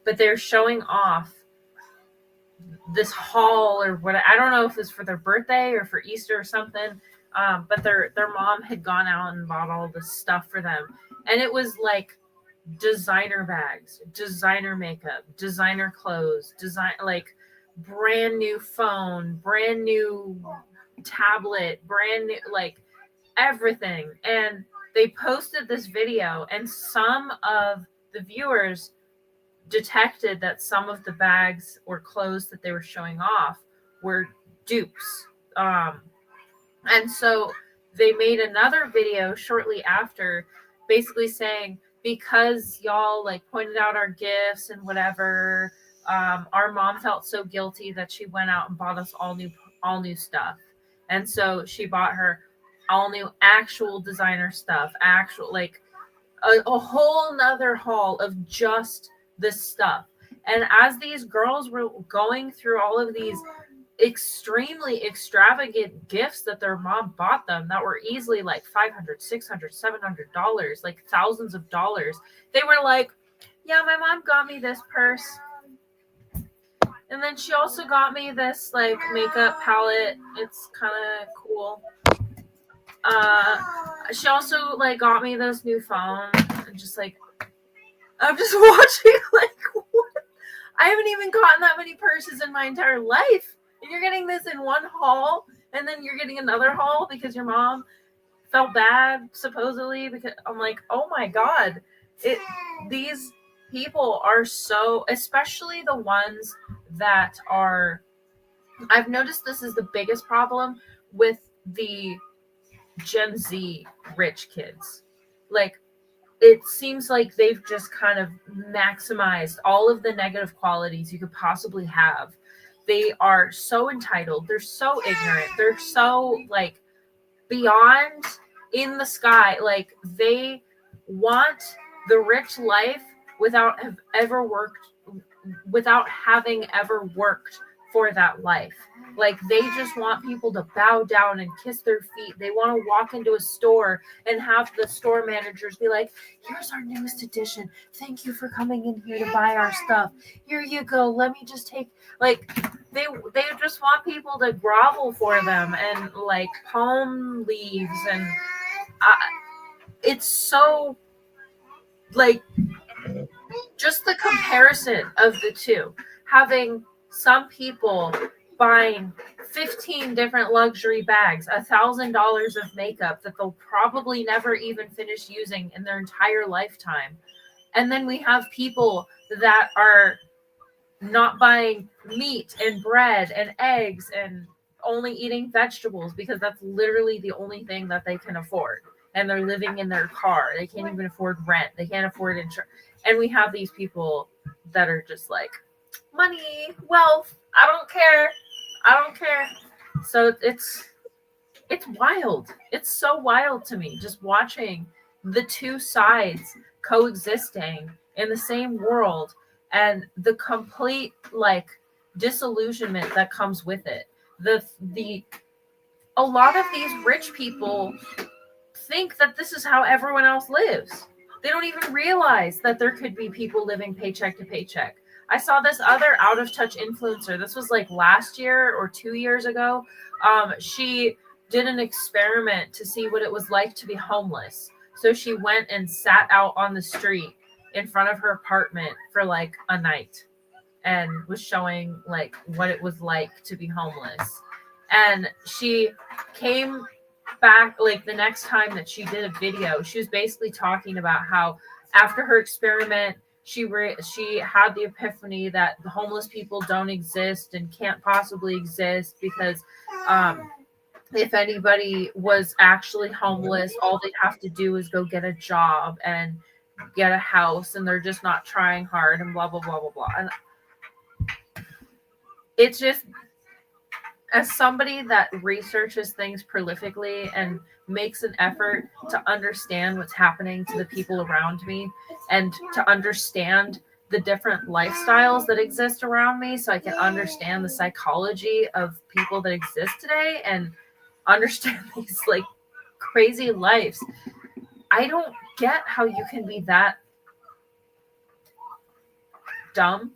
but they're showing off this haul or what, I don't know if it's for their birthday or for Easter or something, but their mom had gone out and bought all this stuff for them, and it was like designer bags, designer makeup, designer clothes, like brand new phone, brand new tablet, brand new, like everything. And they posted this video, and some of the viewers detected that some of the bags or clothes that they were showing off were dupes. And so they made another video shortly after, basically saying, because y'all like pointed out our gifts and whatever, our mom felt so guilty that she went out and bought us all new stuff. And so she bought her all new actual designer stuff, actual, like a whole nother haul of just this stuff. And as these girls were going through all of these extremely extravagant gifts that their mom bought them that were easily like $500, $600, $700, like thousands of dollars, they were like, yeah, my mom got me this purse, and then she also got me this like makeup palette, it's kind of cool. She also like got me this new phone. And just like, I'm just watching like, what? I haven't even gotten that many purses in my entire life, and you're getting this in one haul, and then you're getting another haul because your mom felt bad supposedly. Because I'm like, oh my god, these people are so, especially the ones that are, I've noticed this is the biggest problem with the Gen Z rich kids. Like, it seems like they've just kind of maximized all of the negative qualities you could possibly have. They are so entitled. They're so ignorant. They're so like beyond in the sky. Like, they want the rich life without having ever worked for that life. Like, they just want people to bow down and kiss their feet. They want to walk into a store and have the store managers be like, here's our newest edition. Thank you for coming in here to buy our stuff. Here you go. Let me just take, like, they just want people to grovel for them and like palm leaves. And it's so like, just the comparison of the two, having some people buying 15 different luxury bags, $1,000 of makeup that they'll probably never even finish using in their entire lifetime. And then we have people that are not buying meat and bread and eggs and only eating vegetables because that's literally the only thing that they can afford. And they're living in their car. They can't even afford rent. They can't afford insurance. And we have these people that are just like, money, wealth, I don't care. I don't care. So it's wild. It's so wild to me just watching the two sides coexisting in the same world and the complete like disillusionment that comes with it. A lot of these rich people think that this is how everyone else lives. They don't even realize that there could be people living paycheck to paycheck. I saw this other out of touch influencer. This was like last year or 2 years ago. She did an experiment to see what it was like to be homeless. So she went and sat out on the street in front of her apartment for like a night and was showing like what it was like to be homeless. And she came back like the next time that she did a video, she was basically talking about how after her experiment, she had the epiphany that the homeless people don't exist and can't possibly exist because if anybody was actually homeless, all they'd have to do is go get a job and get a house, and they're just not trying hard and blah, blah, blah, blah, blah. And it's just, as somebody that researches things prolifically and makes an effort to understand what's happening to the people around me and to understand the different lifestyles that exist around me so I can understand the psychology of people that exist today and understand these like crazy lives. I don't get how you can be that dumb.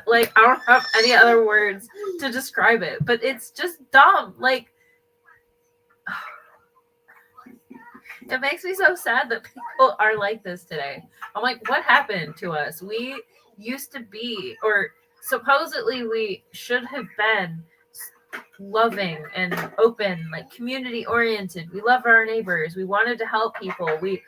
Like, I don't have any other words to describe it, but it's just dumb. Like, it makes me so sad that people are like this today. I'm like, what happened to us? We used to be, or supposedly we should have been loving and open, like community oriented. We love our neighbors. We wanted to help people. We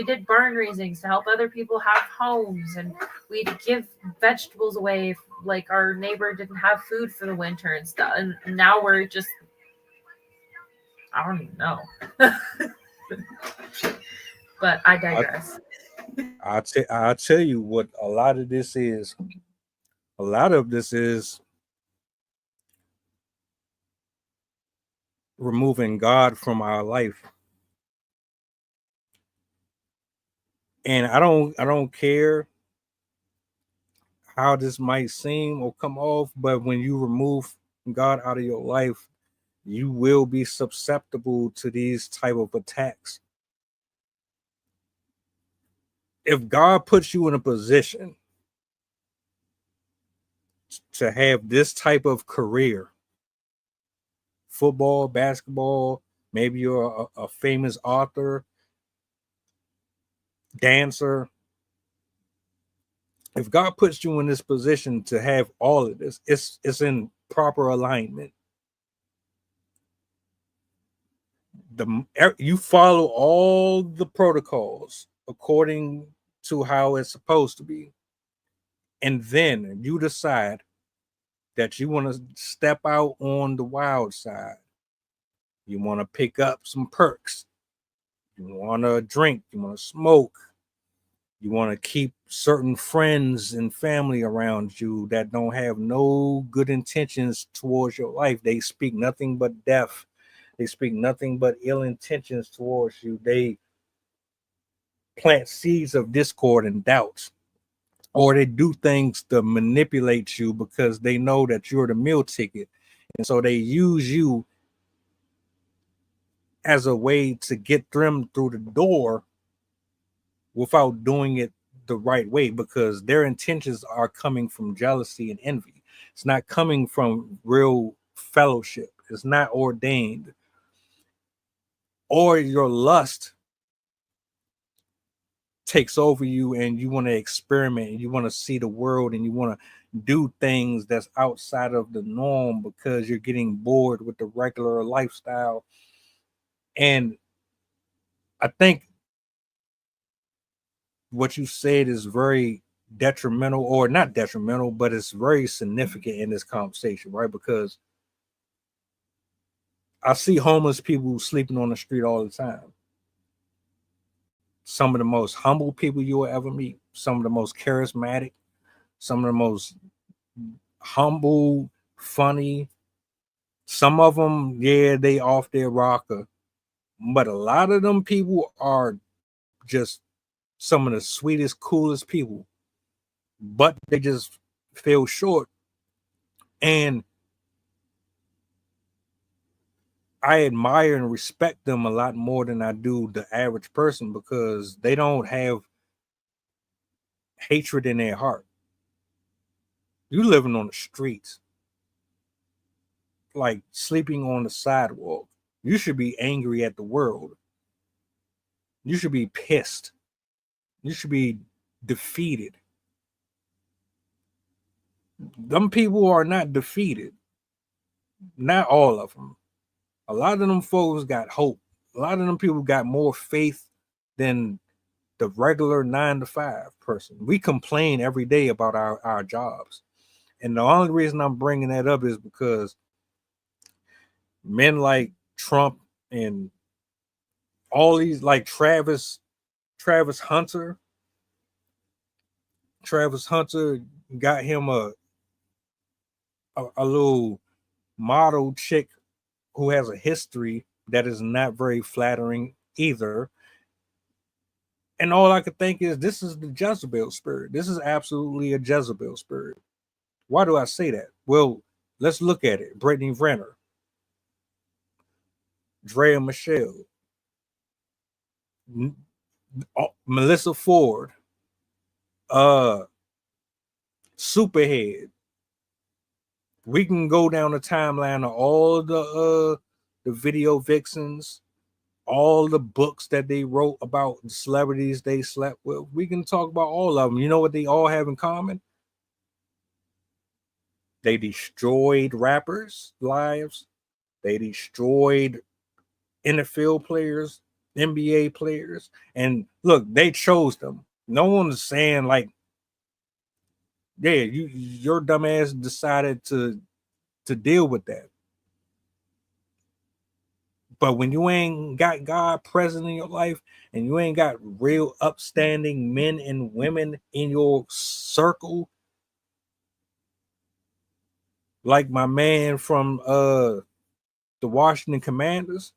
did barn raisings to help other people have homes, and we'd give vegetables away if, like, our neighbor didn't have food for the winter and stuff. And now we're just, I don't even know. But I digress. I'll tell you what a lot of this is. A lot of this is removing God from our life. And I don't care how this might seem or come off, but when you remove God out of your life, you will be susceptible to these type of attacks. If God puts you in a position to have this type of career, football, basketball, maybe you're a famous author, dancer. If God puts you in this position to have all of this, it's in proper alignment. You follow all the protocols according to how it's supposed to be. And then you decide that you want to step out on the wild side. You want to pick up some perks. You want to drink. You want to smoke. You want to keep certain friends and family around you that don't have no good intentions towards your life. They speak nothing but death. They speak nothing but ill intentions towards you. They plant seeds of discord and doubts. Or they do things to manipulate you because they know that you're the meal ticket. And so they use you as a way to get them through the door without doing it the right way, because their intentions are coming from jealousy and envy. It's not coming from real fellowship. It's not ordained. Or your lust takes over you and you want to experiment and you want to see the world and you want to do things that's outside of the norm because you're getting bored with the regular lifestyle. And I think what you said is very detrimental, or not detrimental, but it's very significant in this conversation, right? Because I see homeless people sleeping on the street all the time. Some of the most humble people you will ever meet, some of the most charismatic, some of the most humble, funny. Some of them, yeah, they off their rocker, but a lot of them people are just some of the sweetest, coolest people, but they just feel short. And I admire and respect them a lot more than I do the average person, because they don't have hatred in their heart. You living on the streets, like sleeping on the sidewalk. You should be angry at the world. You should be pissed. You should be defeated. Them people are not defeated. Not all of them. A lot of them folks got hope. A lot of them people got more faith than the regular 9-to-5 person. We complain every day about our jobs. And the only reason I'm bringing that up is because men like Trump and all these, like Travis Hunter got him a little model chick who has a history that is not very flattering either. And all I could think is, this is the Jezebel spirit. This is absolutely a Jezebel spirit. Why do I say that? Well, let's look at it. Brittany Renner, Drea Michelle, Melissa Ford, Superhead. We can go down the timeline of all the video vixens, all the books that they wrote about the celebrities they slept with. We can talk about all of them. You know what they all have in common? They destroyed rappers' lives. They destroyed NFL players, NBA players. And look, they chose them. No one's saying like, yeah, your dumb ass decided to deal with that. But when you ain't got God present in your life, and you ain't got real upstanding men and women in your circle, like my man from the Washington Commanders,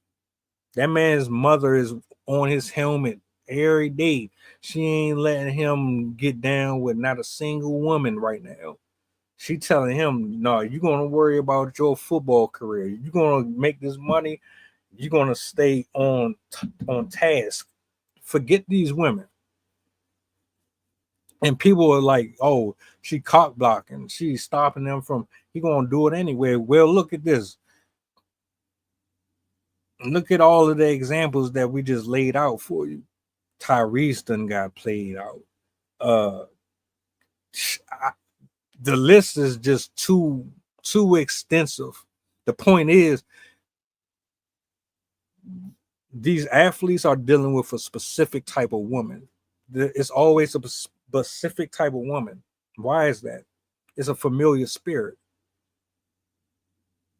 that man's mother is on his helmet every day. She ain't letting him get down with not a single woman right now. She telling him, no, you're going to worry about your football career. You're going to make this money. You're going to stay on task. Forget these women. And people are like, oh, she cock blocking. She's stopping them from, he going to do it anyway. Well, look at this. Look at all of the examples that we just laid out for you. Tyrese done got played out. The list is just too extensive. The point is, these athletes are dealing with a specific type of woman. It's always a specific type of woman. Why is that? It's a familiar spirit.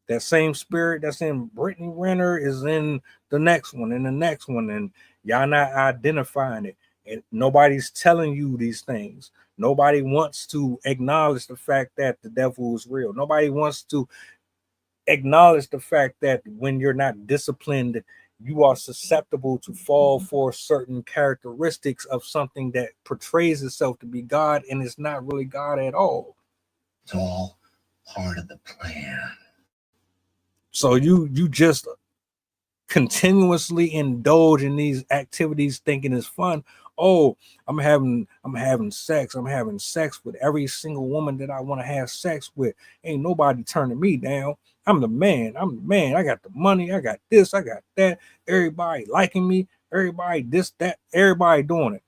That same spirit that's in Brittany Renner is in the next one and the next one, and y'all not identifying it. And nobody's telling you these things. Nobody wants to acknowledge the fact that the devil is real. Nobody wants to acknowledge the fact that when you're not disciplined, you are susceptible to fall for certain characteristics of something that portrays itself to be God, and it's not really God at all. It's all part of the plan. So you just continuously indulge in these activities thinking it's fun. Oh, I'm having sex. I'm having sex with every single woman that I want to have sex with. Ain't nobody turning me down. I'm the man. I got the money. I got this. I got that. Everybody liking me. Everybody this, that. Everybody doing it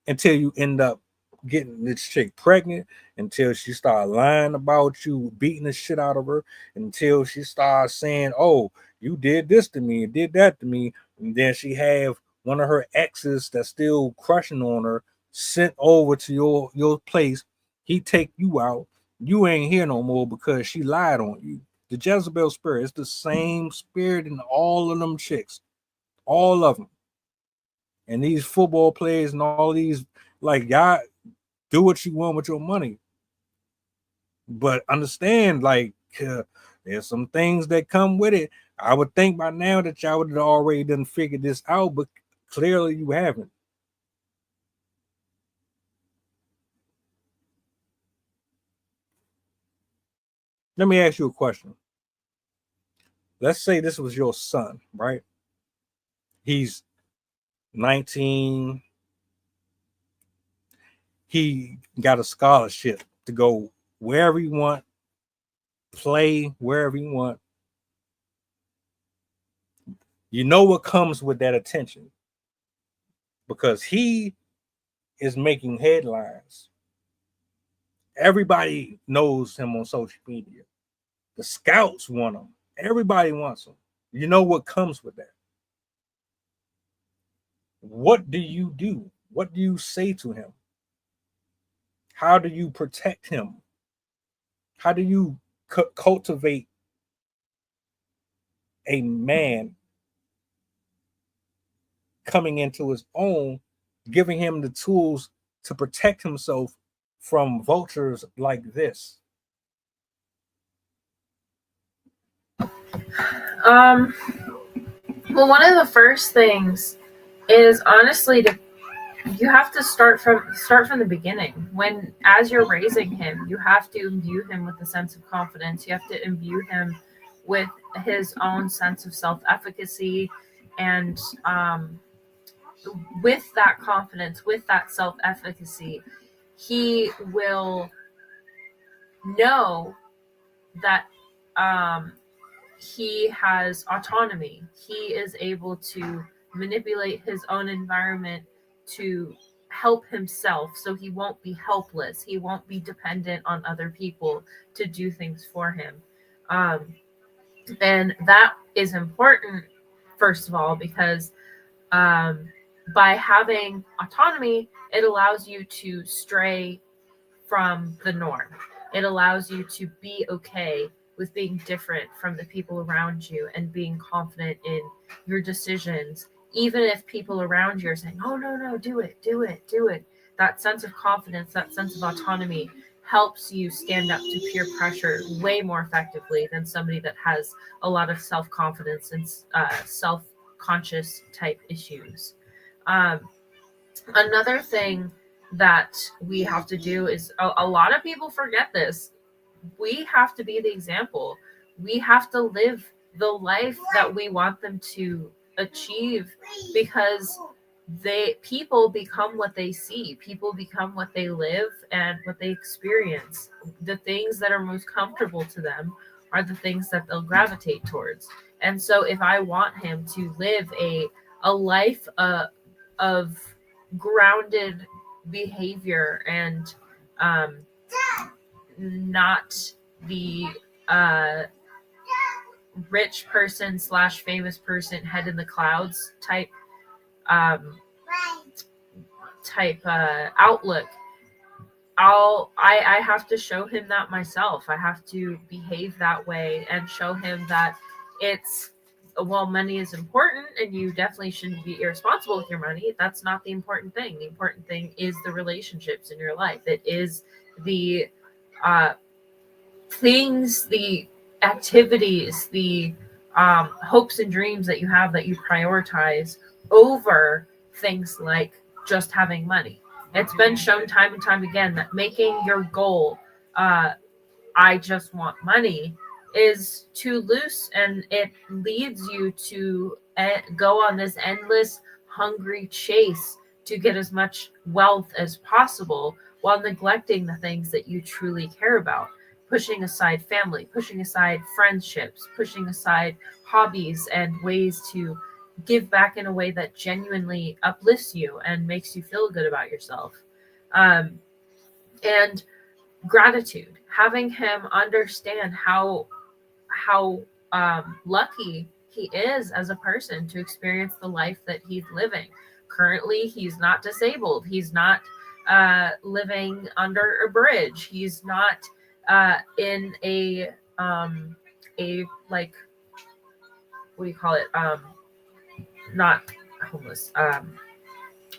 until you end up getting this chick pregnant, until she start lying about you, beating the shit out of her, until she starts saying, oh, you did this to me, did that to me. And then she have one of her exes that's still crushing on her sent over to your place. He take you out. You ain't here no more because she lied on you. The Jezebel spirit is the same spirit in all of them chicks. All of them. And these football players and all these, like, y'all do what you want with your money. But understand, like, there's some things that come with it. I would think by now that y'all would have already done figured this out, but clearly you haven't. Let me ask you a question. Let's say this was your son, right? He's 19. He got a scholarship to go wherever he want, play wherever he want. You know what comes with that attention, because he is making headlines. Everybody knows him on social media. The scouts want him. Everybody wants him. You know what comes with that. What do you do? What do you say to him? How do you protect him? How do you cultivate a man coming into his own, giving him the tools to protect himself from vultures like this? Well, one of the first things is honestly you have to start from the beginning. When, as you're raising him, you have to imbue him with a sense of confidence. You have to imbue him with his own sense of self-efficacy, and with that confidence, with that self-efficacy, he will know that he has autonomy. He is able to manipulate his own environment to help himself, so he won't be helpless. He won't be dependent on other people to do things for him. And that is important, first of all, because by having autonomy, it allows you to stray from the norm. It allows you to be okay with being different from the people around you and being confident in your decisions, even if people around you are saying, oh, no, do it. That sense of confidence, that sense of autonomy helps you stand up to peer pressure way more effectively than somebody that has a lot of self-confidence and self-conscious type issues. Another thing that we have to do is, a lot of people forget this. We have to be the example. We have to live the life that we want them to achieve, because people become what they see. People become what they live and what they experience. The things that are most comfortable to them are the things that they'll gravitate towards. And so if I want him to live a life of grounded behavior and not the rich person / famous person, head in the clouds type outlook, I have to show him that myself. I have to behave that way and show him that it's, while money is important and you definitely shouldn't be irresponsible with your money, that's not the important thing. The important thing is the relationships in your life. It is the things, the activities, the hopes and dreams that you have, that you prioritize over things like just having money. It's been shown time and time again that making your goal, I just want money, is too loose, and it leads you to go on this endless hungry chase to get as much wealth as possible while neglecting the things that you truly care about, pushing aside family, pushing aside friendships, pushing aside hobbies and ways to give back in a way that genuinely uplifts you and makes you feel good about yourself. And gratitude, having him understand how lucky he is as a person to experience the life that he's living. Currently, he's not disabled. He's not living under a bridge. He's not in a like, what do you call it? Not homeless,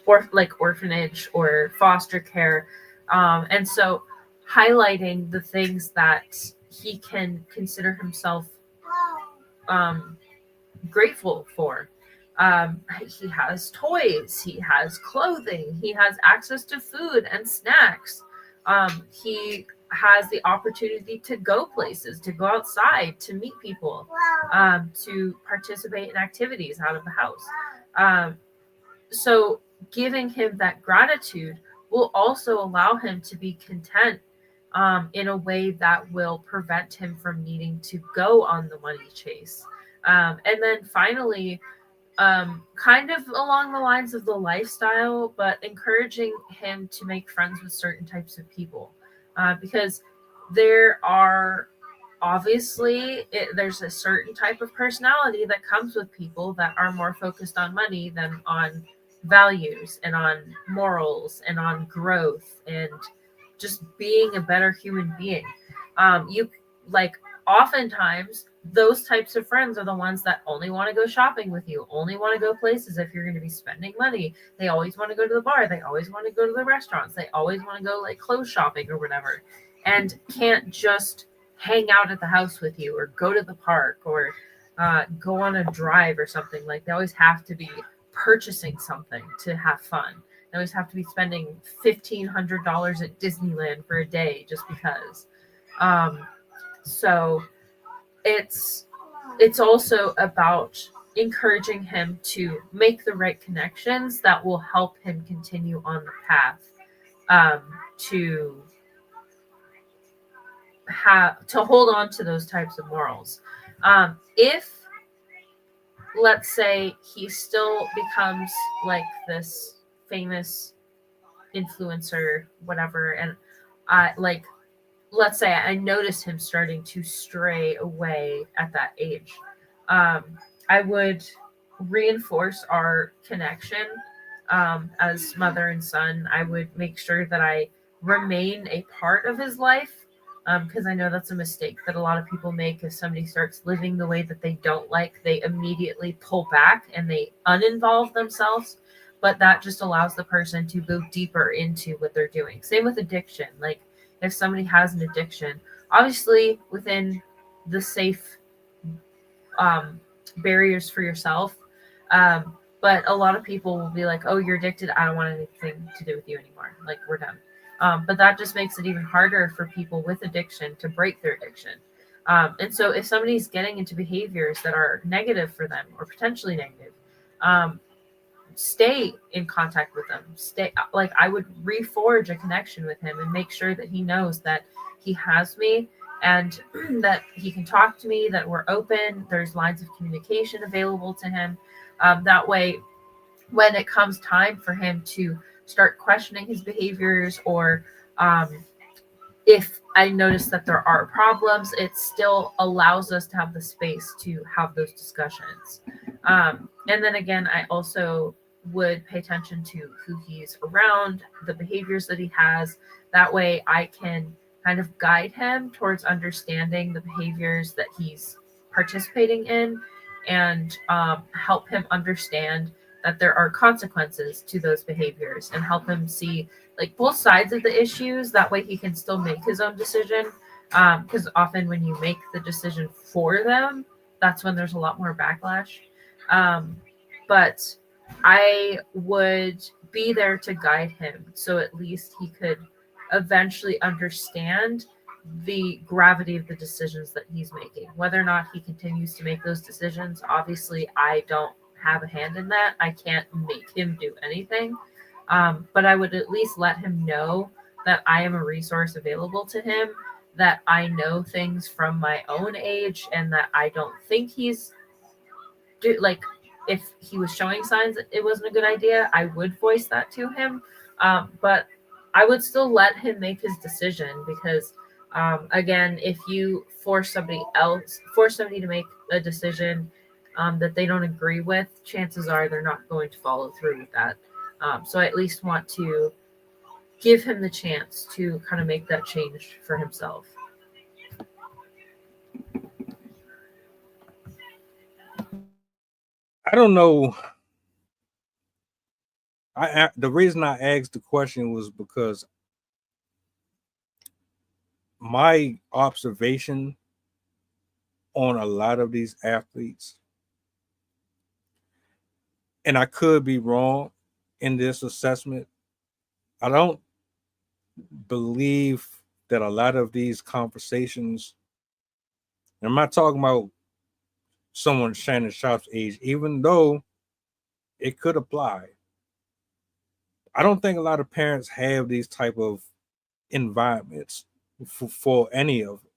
or like orphanage or foster care. And so highlighting the things that he can consider himself grateful for. He has toys, he has clothing, he has access to food and snacks. He has the opportunity to go places, to go outside, to meet people, to participate in activities out of the house. So giving him that gratitude will also allow him to be content in a way that will prevent him from needing to go on the money chase. And then finally, kind of along the lines of the lifestyle, but encouraging him to make friends with certain types of people, because there are obviously there's a certain type of personality that comes with people that are more focused on money than on values and on morals and on growth and just being a better human being. You like oftentimes those types of friends are the ones that only want to go shopping with you, only want to go places if you're going to be spending money. They always want to go to the bar. They always want to go to the restaurants. They always want to go like clothes shopping or whatever, and can't just hang out at the house with you or go to the park or go on a drive or something. Like they always have to be purchasing something to have fun. They always have to be spending $1,500 at Disneyland for a day just because. So it's also about encouraging him to make the right connections that will help him continue on the path to hold on to those types of morals. If let's say he still becomes like this famous influencer, whatever, and like let's say I notice him starting to stray away at that age, I would reinforce our connection as mother and son. I would make sure that I remain a part of his life, because I know that's a mistake that a lot of people make. If somebody starts living the way that they don't like, they immediately pull back and they uninvolve themselves. But that just allows the person to go deeper into what they're doing. Same with addiction. Like if somebody has an addiction, obviously within the safe barriers for yourself. But a lot of people will be like, oh, you're addicted. I don't want anything to do with you anymore. Like we're done. But that just makes it even harder for people with addiction to break their addiction. And so if somebody's getting into behaviors that are negative for them or potentially negative, stay in contact with them. Like I would reforge a connection with him and make sure that he knows that he has me and that he can talk to me, that we're open. There's lines of communication available to him. That way, when it comes time for him to start questioning his behaviors, or if I notice that there are problems, it still allows us to have the space to have those discussions. And then again, I also would pay attention to who he's around, the behaviors that he has. That way I can kind of guide him towards understanding the behaviors that he's participating in, and help him understand that there are consequences to those behaviors, and help him see like both sides of the issues. That way he can still make his own decision. Because often when you make the decision for them, that's when there's a lot more backlash. But I would be there to guide him, so at least he could eventually understand the gravity of the decisions that he's making. Whether or not he continues to make those decisions, obviously I don't have a hand in that. I can't make him do anything. But I would at least let him know that I am a resource available to him, that I know things from my own age, and that I don't think he's like, if he was showing signs that it wasn't a good idea, I would voice that to him. But I would still let him make his decision because, again, if you force somebody to make a decision that they don't agree with, chances are they're not going to follow through with that. So I at least want to give him the chance to kind of make that change for himself. I don't know. The reason I asked the question was because my observation on a lot of these athletes, and I could be wrong in this assessment, I don't believe that a lot of these conversations, and I'm not talking about someone Shannon Sharp's age, even though it could apply. I don't think a lot of parents have these type of environments for any of it,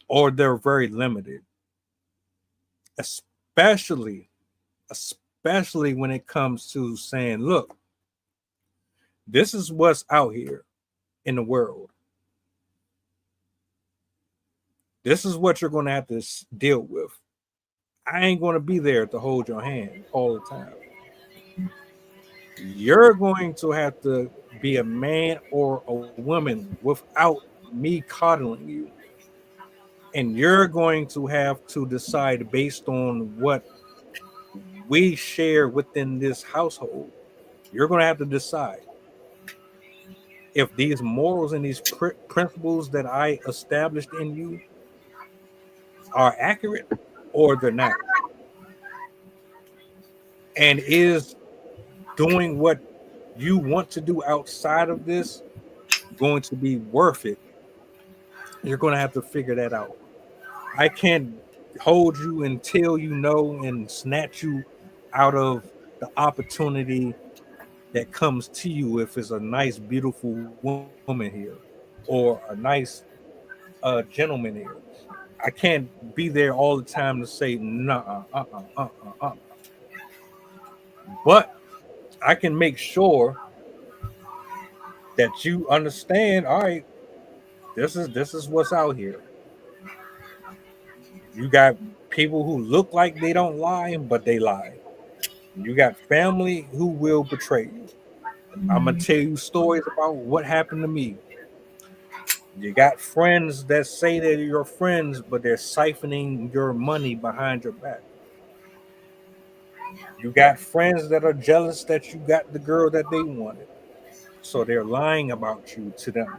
or they're very limited, especially when it comes to saying, look, this is what's out here in the world. This is what you're going to have to deal with. I ain't going to be there to hold your hand all the time. You're going to have to be a man or a woman without me coddling you. And you're going to have to decide based on what we share within this household. You're going to have to decide if these morals and these principles that I established in you are accurate or they're not. And is doing what you want to do outside of this going to be worth it? You're going to have to figure that out. I can't hold you until you know and snatch you out of the opportunity that comes to you if it's a nice, beautiful woman here or a nice gentleman here. I can't be there all the time to say, nah, But I can make sure that you understand, all right, this is what's out here. You got people who look like they don't lie, but they lie. You got family who will betray you. I'm going to tell you stories about what happened to me. You got friends that say that you're your friends, but they're siphoning your money behind your back. You got friends that are jealous that you got the girl that they wanted, so they're lying about you to them.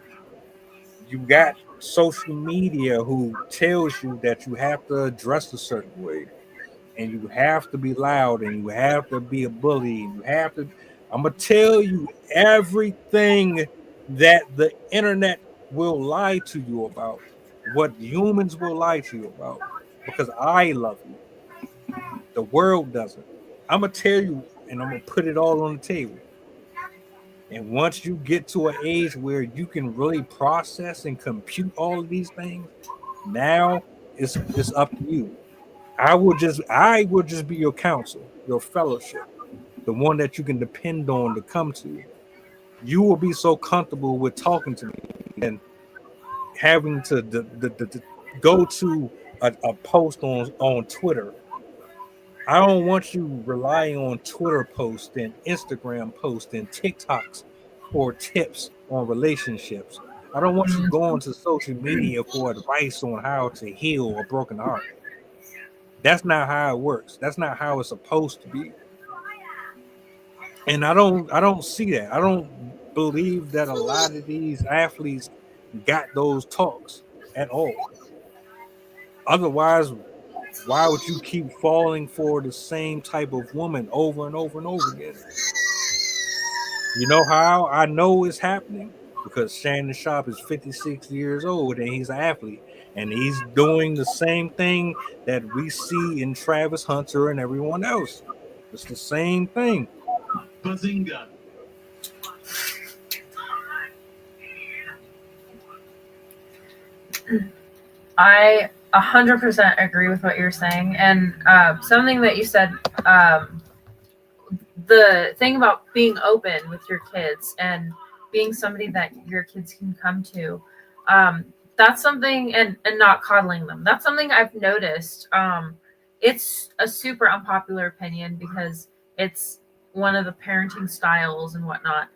You got social media who tells you that you have to dress a certain way, and you have to be loud, and you have to be a bully, and you have to. I'm gonna tell you everything that the internet will lie to you about, what humans will lie to you about, because I love you. The world doesn't. I'm gonna tell you, and I'm gonna put it all on the table. And once you get to an age where you can really process and compute all of these things, now it's up to you. I will just be your counsel, your fellowship, the one that you can depend on to come to. You will be so comfortable with talking to me and having to go to a post on Twitter. I don't want you relying on Twitter posts and Instagram posts and TikToks for tips on relationships. I don't want you going to social media for advice on how to heal a broken heart. That's not how it works. That's not how it's supposed to be. And I don't see that. I don't believe that a lot of these athletes got those talks at all. Otherwise, why would you keep falling for the same type of woman over and over and over again? You know how I know it's happening? Because Shannon Sharp is 56 years old and he's an athlete. And he's doing the same thing that we see in Travis Hunter and everyone else. It's the same thing. Bazinga. I 100% agree with what you're saying. And something that you said, the thing about being open with your kids and being somebody that your kids can come to, that's something, and not coddling them. That's something I've noticed. It's a super unpopular opinion because it's one of the parenting styles and whatnot.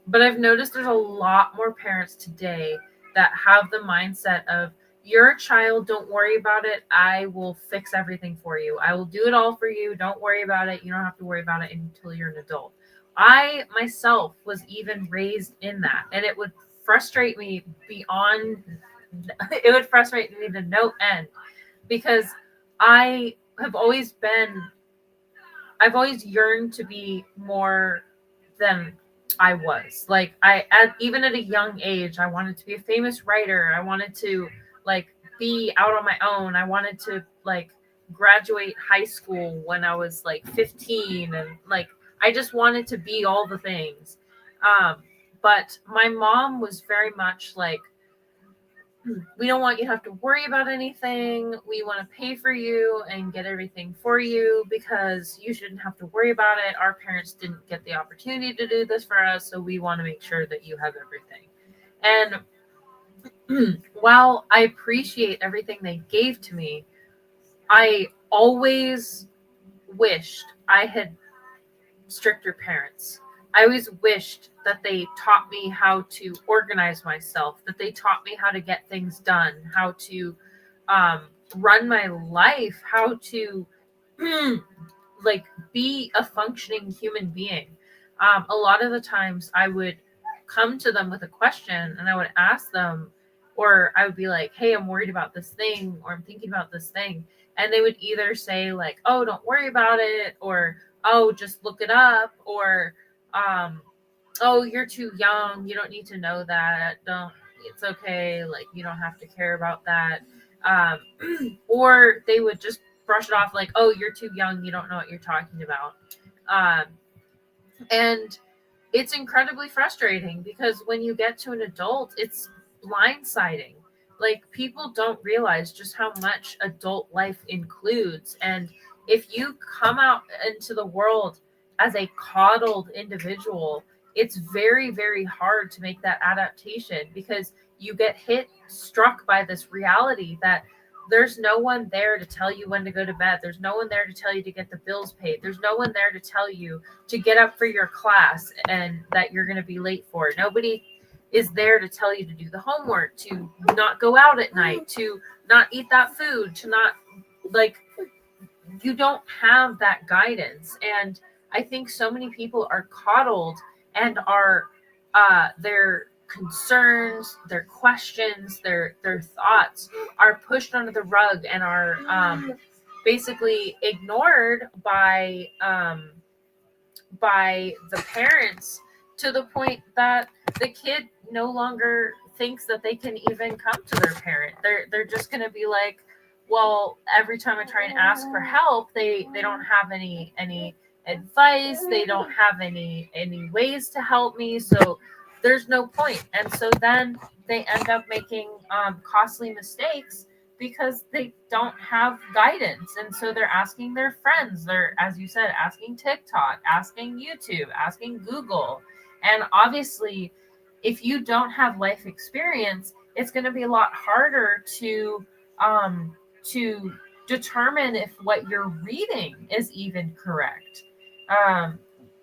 But I've noticed there's a lot more parents today that have the mindset of, you're a child, don't worry about it. I will fix everything for you. I will do it all for you. Don't worry about it. You don't have to worry about it until you're an adult. I myself was even raised in that, and it would frustrate me beyond, it would frustrate me to no end, because I've always yearned to be more than I was. Like, even at a young age, I wanted to be a famous writer. I wanted to like be out on my own. I wanted to like graduate high school when I was like 15, and like I just wanted to be all the things. But my mom was very much like, we don't want you to have to worry about anything. We want to pay for you and get everything for you because you shouldn't have to worry about it. Our parents didn't get the opportunity to do this for us, so we want to make sure that you have everything. And while I appreciate everything they gave to me, I always wished I had stricter parents. I always wished that they taught me how to organize myself, that they taught me how to get things done, how to run my life, how to like be a functioning human being. A lot of the times I would come to them with a question and I would ask them, or I would be like, hey, I'm worried about this thing, or I'm thinking about this thing. And they would either say like, oh, don't worry about it, or, oh, just look it up, or, oh, you're too young, you don't need to know that, it's okay, like you don't have to care about that. Or they would just brush it off like, oh, you're too young, you don't know what you're talking about. And it's incredibly frustrating because when you get to an adult, it's blindsiding. Like, people don't realize just how much adult life includes. And if you come out into the world as a coddled individual, it's very, very hard to make that adaptation because you get struck by this reality that there's no one there to tell you when to go to bed. There's no one there to tell you to get the bills paid. There's no one there to tell you to get up for your class and that you're going to be late for it. Nobody is there to tell you to do the homework, to not go out at night, to not eat that food, to not, like, you don't have that guidance. And I think so many people are coddled and are their concerns, their questions, their thoughts are pushed under the rug and are basically ignored by the parents, to the point that the kid no longer thinks that they can even come to their parent. They're just going to be like, well, every time I try and ask for help, they don't have any advice, they don't have any ways to help me, so there's no point. And so then they end up making costly mistakes because they don't have guidance. And so they're asking their friends, they're, as you said, asking TikTok, asking YouTube, asking Google. And obviously, if you don't have life experience, it's going to be a lot harder to determine if what you're reading is even correct.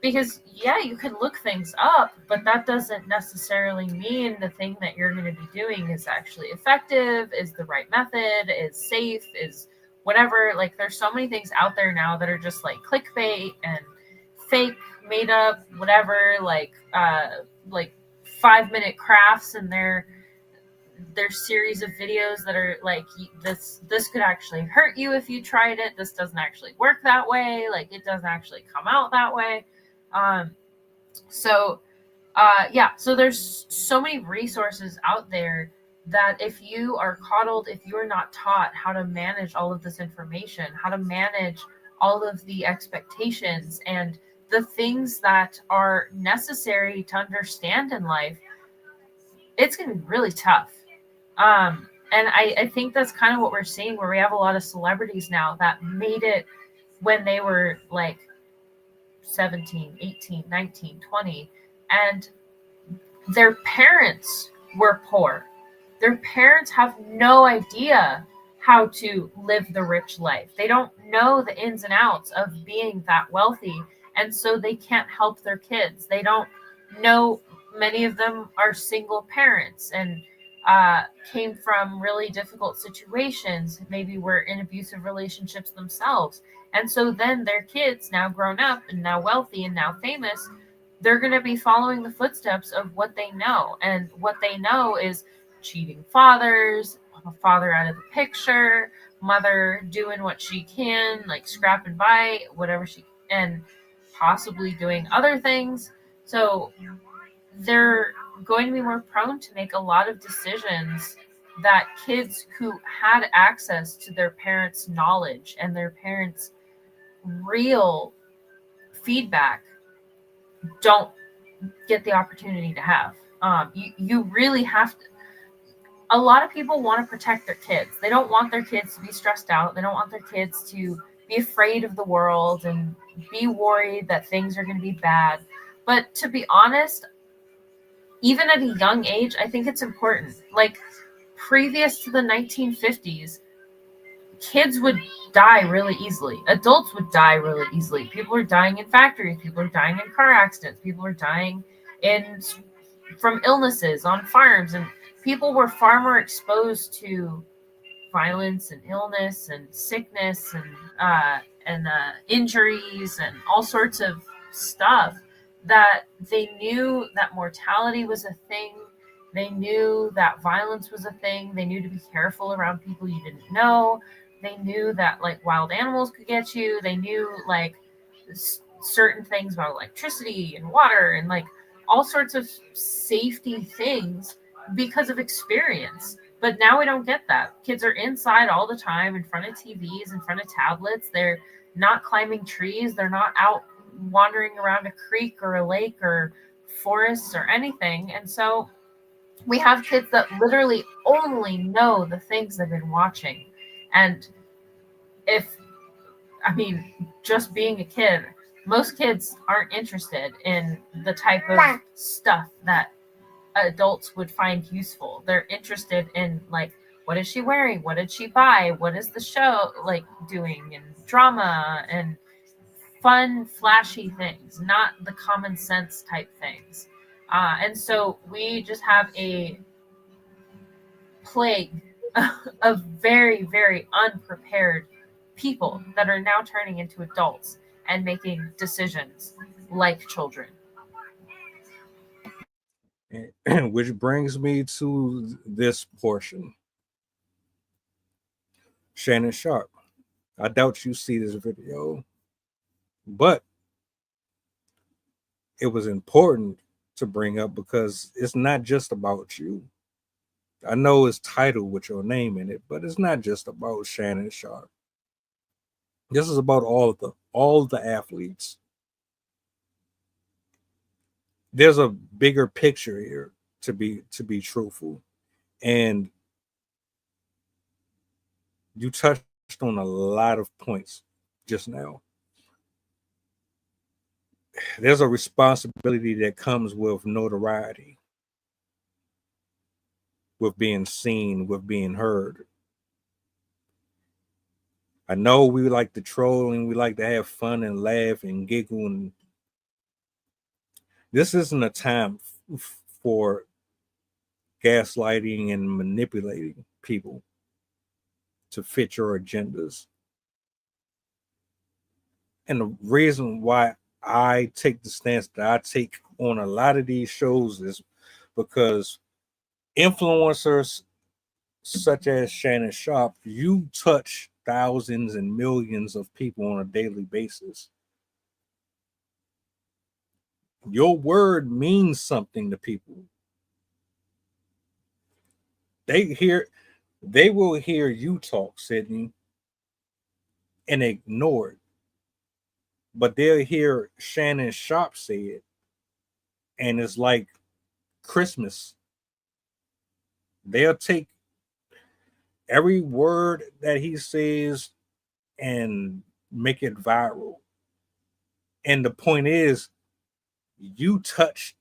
Because, yeah, you can look things up, but that doesn't necessarily mean the thing that you're going to be doing is actually effective, is the right method, is safe, is whatever. Like, there's so many things out there now that are just like clickbait and fake, made up, whatever, like 5-minute crafts and their series of videos that are like, this could actually hurt you if you tried it. This doesn't actually work that way. Like, it doesn't actually come out that way. So there's so many resources out there that if you are coddled, if you're not taught how to manage all of this information, how to manage all of the expectations and the things that are necessary to understand in life, it's going to be really tough. And I think that's kind of what we're seeing, where we have a lot of celebrities now that made it when they were like 17, 18, 19, 20, and their parents were poor. Their parents have no idea how to live the rich life. They don't know the ins and outs of being that wealthy, and so they can't help their kids. They don't know. Many of them are single parents and came from really difficult situations, maybe were in abusive relationships themselves. And so then their kids, now grown up and now wealthy and now famous, they're going to be following the footsteps of what they know. And what they know is cheating fathers, a father out of the picture, mother doing what she can, like scrap and bite, whatever she, and possibly doing other things. So they're going to be more prone to make a lot of decisions that kids who had access to their parents' knowledge and their parents' real feedback don't get the opportunity to have. You really have to. A lot of people want to protect their kids. They don't want their kids to be stressed out. They don't want their kids to be afraid of the world and be worried that things are going to be bad. But to be honest, even at a young age, I think it's important. Like, previous to the 1950s, kids would die really easily. Adults would die really easily. People were dying in factories. People were dying in car accidents. People were dying from illnesses on farms. And people were far more exposed to violence and illness and sickness and injuries and all sorts of stuff, that they knew that mortality was a thing. They knew that violence was a thing. They knew to be careful around people you didn't know. They knew that, like, wild animals could get you. They knew, like, certain things about electricity and water and, like, all sorts of safety things because of experience. But now we don't get that. Kids are inside all the time, in front of TVs, in front of tablets. They're not climbing trees. They're not out wandering around a creek or a lake or forests or anything. And so we have kids that literally only know the things they've been watching. And just being a kid, most kids aren't interested in the type of stuff that adults would find useful. They're interested in, like, what is she wearing? What did she buy? What is the show, like, doing? And drama and fun, flashy things, not the common sense type things. And so we just have a plague of very, very unprepared people that are now turning into adults and making decisions like children. Which brings me to this portion. Shannon Sharp. I doubt you see this video, but it was important to bring up because it's not just about you. I know it's titled with your name in it, but it's not just about Shannon Sharp. This is about all of the athletes. There's a bigger picture here, to be truthful. And you touched on a lot of points just now. There's a responsibility that comes with notoriety, with being seen, with being heard. I know we like to troll and we like to have fun and laugh and giggle. And this isn't a time for gaslighting and manipulating people to fit your agendas. And the reason why I take the stance that I take on a lot of these shows is because influencers such as Shannon Sharp, you touch thousands and millions of people on a daily basis. Your word means something to people. They will hear you talk, Sydney, and ignore it. But they'll hear Shannon Sharp say it, and it's like Christmas. They'll take every word that he says and make it viral And the point is, you touch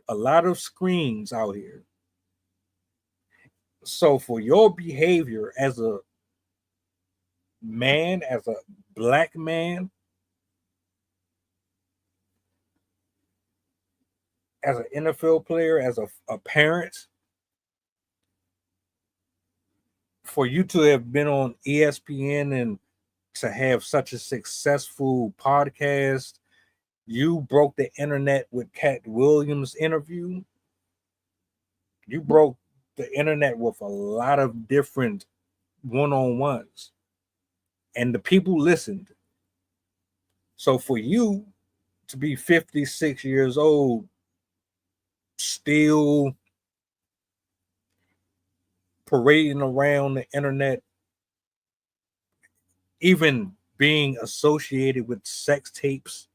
a lot of screens out here. So for your behavior as a man, as a black man, as an NFL player, as a parent, for you to have been on ESPN and to have such a successful podcast, you broke the internet with Cat Williams' interview. You broke the internet with a lot of different one-on-ones, and the people listened. So for you to be 56 years old, still parading around the internet, even being associated with sex tapes,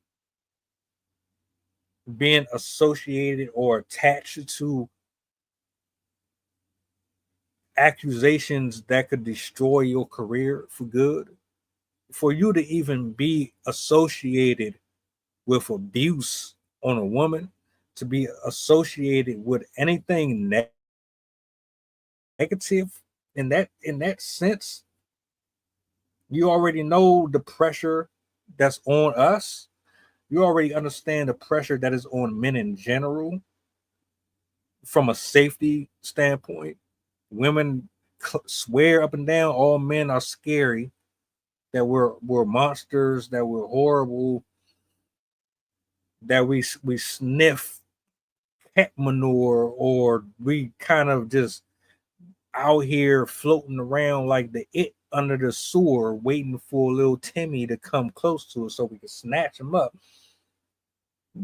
being associated or attached to accusations that could destroy your career for good, for you to even be associated with abuse on a woman, to be associated with anything negative in that sense, you already know the pressure that's on us. You already understand the pressure that is on men in general from a safety standpoint. Women swear up and down all men are scary, that we're monsters, that we're horrible, that we sniff pet manure, or we kind of just out here floating around like the it under the sewer, waiting for little Timmy to come close to us so we can snatch him up.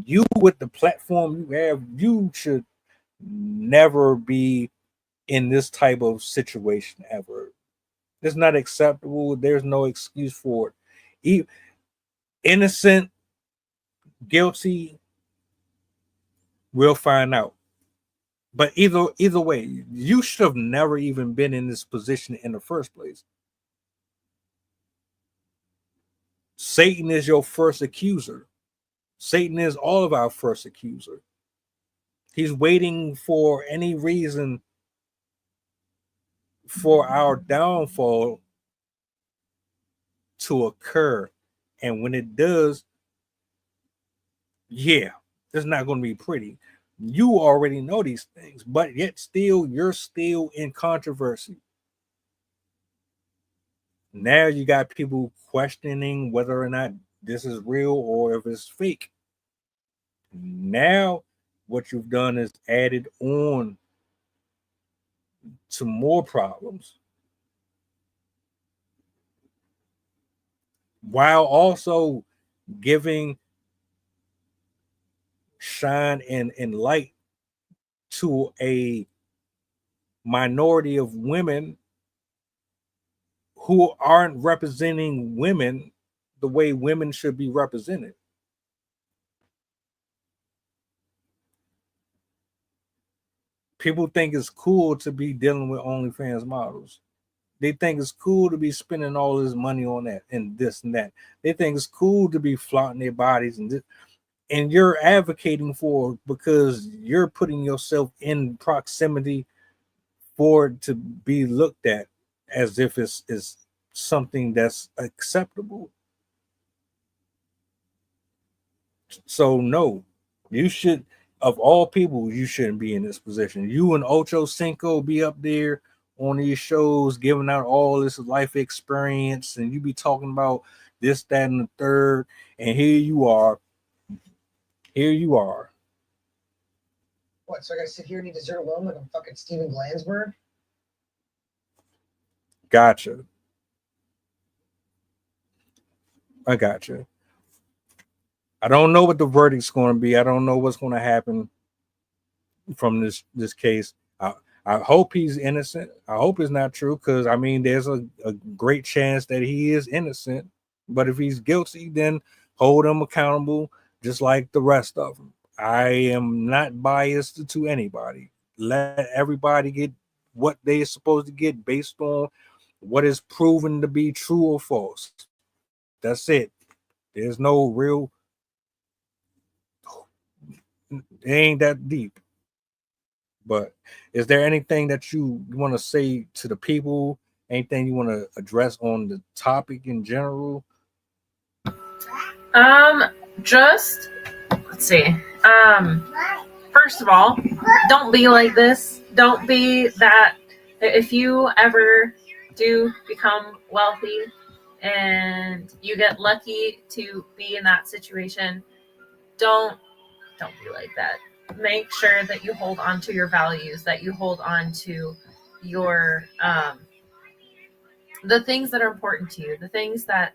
You, with the platform you have, you should never be in this type of situation ever. It's not acceptable. There's no excuse for it. Innocent, guilty, we'll find out. But either way, you should have never even been in this position in the first place. Satan is your first accuser. Satan is all of our first accuser. He's waiting for any reason for our downfall to occur. And when it does, yeah, it's not going to be pretty. You already know these things, but yet still, you're still in controversy. Now you got people questioning whether or not this is real or if it's fake. Now, what you've done is added on to more problems, while also giving shine and light to a minority of women who aren't representing women the way women should be represented. People think it's cool to be dealing with OnlyFans models. They think it's cool to be spending all this money on that and this and that. They think it's cool to be flaunting their bodies and this, and you're advocating for it because you're putting yourself in proximity for it to be looked at as if it's something that's acceptable. So no, you should, of all people, you shouldn't be in this position. You and Ocho Cinco be up there on these shows giving out all this life experience, and you be talking about this, that, and the third, and here you are. What, so I gotta sit here and eat dessert alone like I'm fucking Steven Glansberg? Gotcha. I gotcha. I don't know what the verdict's going to be. I don't know what's going to happen from this case. I hope he's innocent. I hope it's not true, because I mean, there's a great chance that he is innocent. But if he's guilty, then hold him accountable, just like the rest of them. I am not biased to anybody. Let everybody get what they're supposed to get based on what is proven to be true or false. That's it. There's no real, it ain't that deep. But is there anything that you want to say to the people? Anything you want to address on the topic in general? Just let's see. First of all, don't be like this. Don't be that. If you ever do become wealthy and you get lucky to be in that situation, don't be like that. Make sure that you hold on to your values, that you hold on to your the things that are important to you, the things that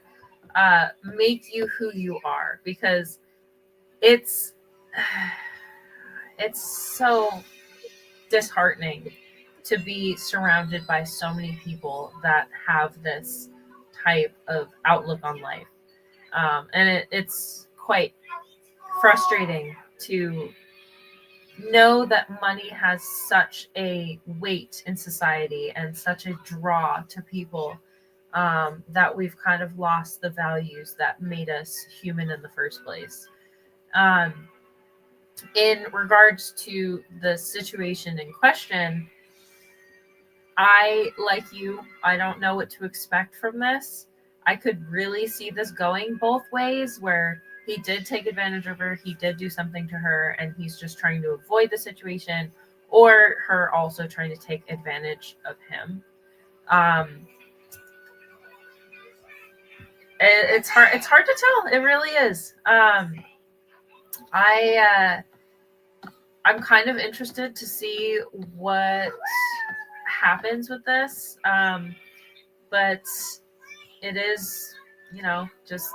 make you who you are, because it's so disheartening to be surrounded by so many people that have this type of outlook on life, and it's quite frustrating to know that money has such a weight in society and such a draw to people, that we've kind of lost the values that made us human in the first place. In regards to the situation in question, I, like you, I don't know what to expect from this. I could really see this going both ways, where he did take advantage of her, he did do something to her, and he's just trying to avoid the situation, or her also trying to take advantage of him. It's hard to tell. It really is. I'm kind of interested to see what happens with this. But it is, just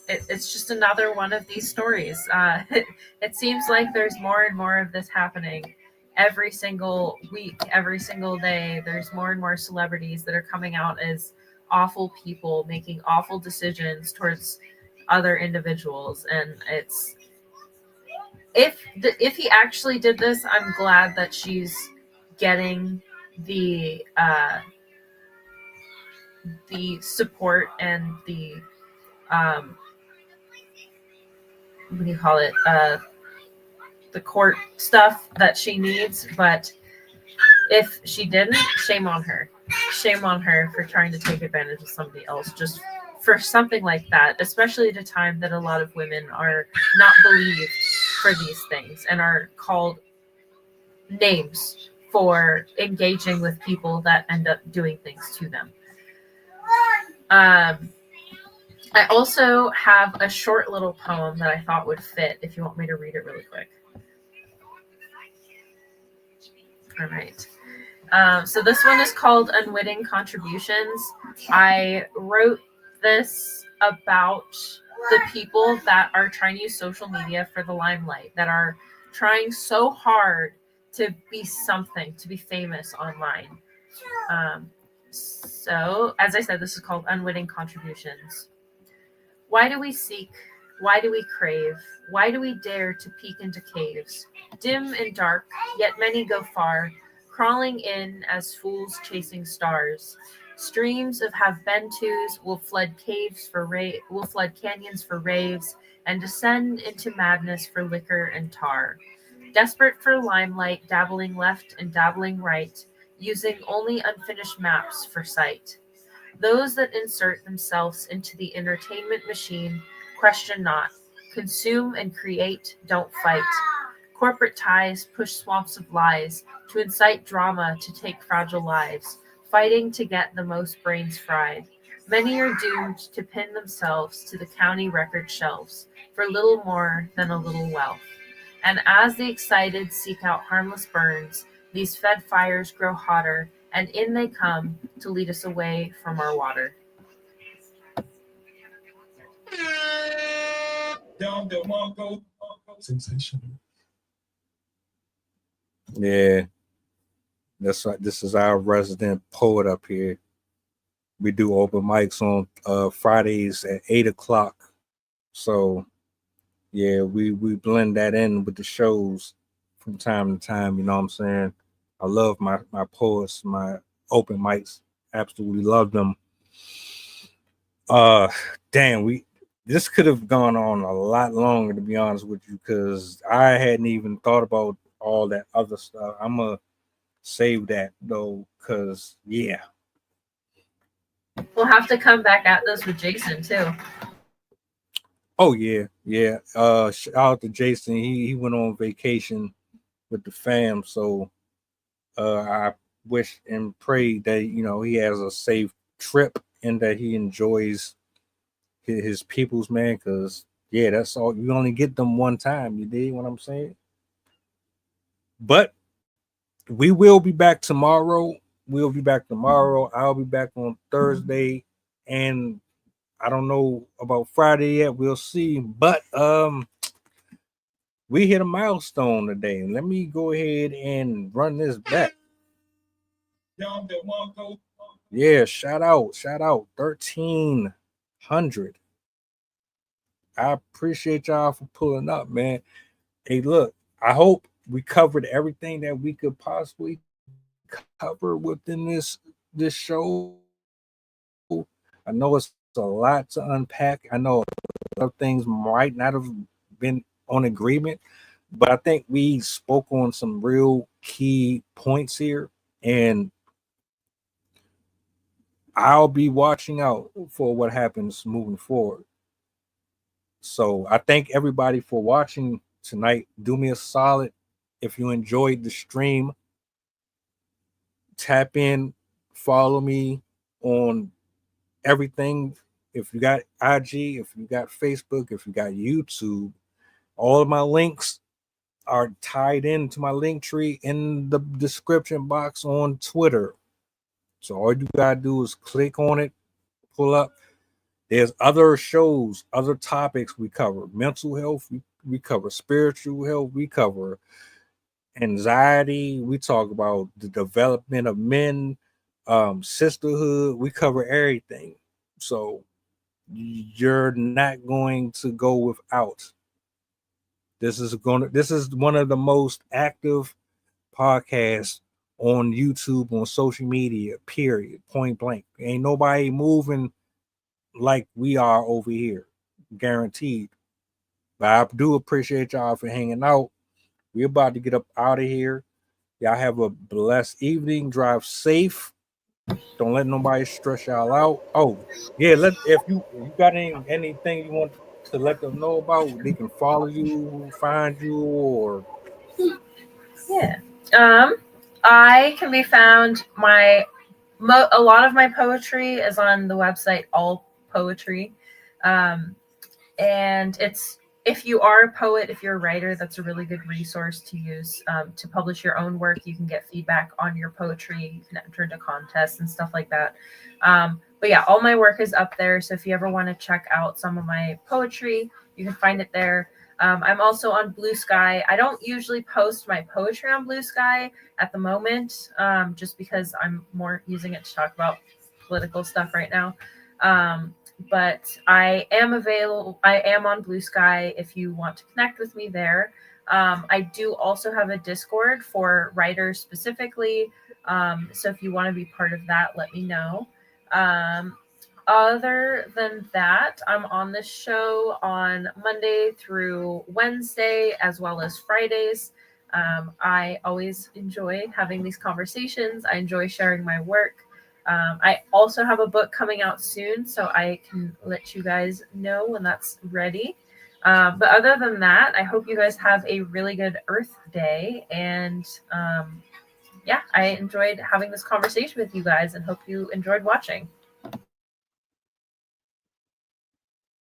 it's just another one of these stories. It seems like there's more and more of this happening every single week, every single day. There's more and more celebrities that are coming out as awful people, making awful decisions towards other individuals. And it's, if he actually did this, I'm glad that she's getting the support and the what do you call it, the court stuff that she needs. But if she didn't, shame on her for trying to take advantage of somebody else just for something like that, especially at a time that a lot of women are not believed for these things and are called names for engaging with people that end up doing things to them. I also have a short little poem that I thought would fit if you want me to read it really quick. All right. So this one is called Unwitting Contributions. I wrote this about the people that are trying to use social media for the limelight, that are trying so hard to be something, to be famous online. So, as I said, this is called Unwitting Contributions. Why do we seek? Why do we crave? Why do we dare to peek into caves? Dim and dark, yet many go far, crawling in as fools chasing stars. Streams of have-been-tos will flood canyons for raves, and descend into madness for liquor and tar. Desperate for limelight, dabbling left and dabbling right, using only unfinished maps for sight. Those that insert themselves into the entertainment machine question not, consume and create, don't fight. Corporate ties push swamps of lies to incite drama to take fragile lives, fighting to get the most brains fried. Many are doomed to pin themselves to the county record shelves for little more than a little wealth. And as the excited seek out harmless burns, these fed fires grow hotter, and in they come to lead us away from our water. Sensational. Yeah, that's right. This is our resident poet up here. We do open mics on Fridays at 8:00. So yeah, we blend that in with the shows from time to time. You know what I'm saying? I love my poets, my open mics. Absolutely love them. Damn, this could have gone on a lot longer, to be honest with you, because I hadn't even thought about all that other stuff. I'm gonna save that though, because yeah. We'll have to come back at this with Jason too. Oh yeah. Shout out to Jason. He went on vacation with the fam, so I wish and pray that he has a safe trip and that he enjoys his peoples, man, because that's all. You only get them one time. You dig what I'm saying? But we will be back tomorrow. I'll be back on Thursday, and I don't know about Friday yet. We'll see. But we hit a milestone today. Let me go ahead and run this back. Yeah, shout out 1,300. I appreciate y'all for pulling up, man. Hey, look, I hope we covered everything that we could possibly cover within this show. I know it's a lot to unpack. I know a lot of things might not have been on agreement, but I think we spoke on some real key points here, and I'll be watching out for what happens moving forward. So I thank everybody for watching tonight. Do me a solid. If you enjoyed the stream, tap in, follow me on everything. If you got IG, if you got Facebook, if you got YouTube, all of my links are tied into my link tree in the description box on Twitter. So all you gotta do is click on it, pull up. There's other shows, other topics we cover. Mental health, we cover spiritual health, we cover anxiety, we talk about the development of men, sisterhood, we cover everything. So you're not going to go without. This is one of the most active podcasts on YouTube, on social media, period, point blank. Ain't nobody moving like we are over here, guaranteed. But I do appreciate y'all for hanging out. We're about to get up out of here. Y'all have a blessed evening. Drive safe. Don't let nobody stress y'all out. Oh, yeah, if you got anything you want to let them know about, they can follow you, find you, or yeah. I can be found. A lot of my poetry is on the website All Poetry, and it's, if you are a poet, if you're a writer, that's a really good resource to use to publish your own work. You can get feedback on your poetry. You can enter into contests and stuff like that. But yeah, all my work is up there. So if you ever want to check out some of my poetry, you can find it there. I'm also on Blue Sky. I don't usually post my poetry on Blue Sky at the moment, just because I'm more using it to talk about political stuff right now. But I am available. I am on Blue Sky if you want to connect with me there. I do also have a Discord for writers specifically. So if you want to be part of that, let me know. Other than that, I'm on this show on Monday through Wednesday, as well as Fridays. I always enjoy having these conversations. I enjoy sharing my work. I also have a book coming out soon, so I can let you guys know when that's ready. But other than that, I hope you guys have a really good Earth Day. And yeah, I enjoyed having this conversation with you guys and hope you enjoyed watching.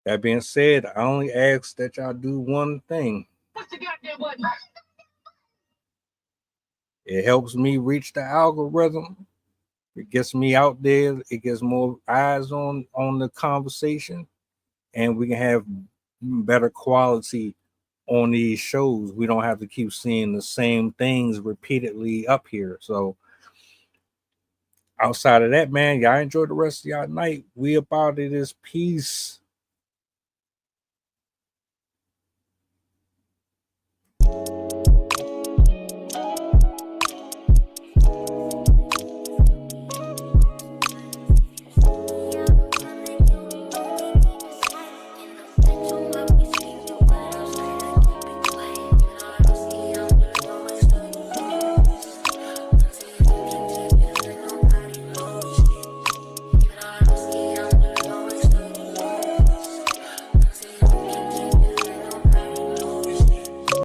That being said, I only ask that y'all do one thing. It helps me reach the algorithm. It gets me out there. It gets more eyes on the conversation, and we can have better quality on these shows. We don't have to keep seeing the same things repeatedly up here. So outside of that, man, y'all enjoy the rest of y'all night. We about it is peace.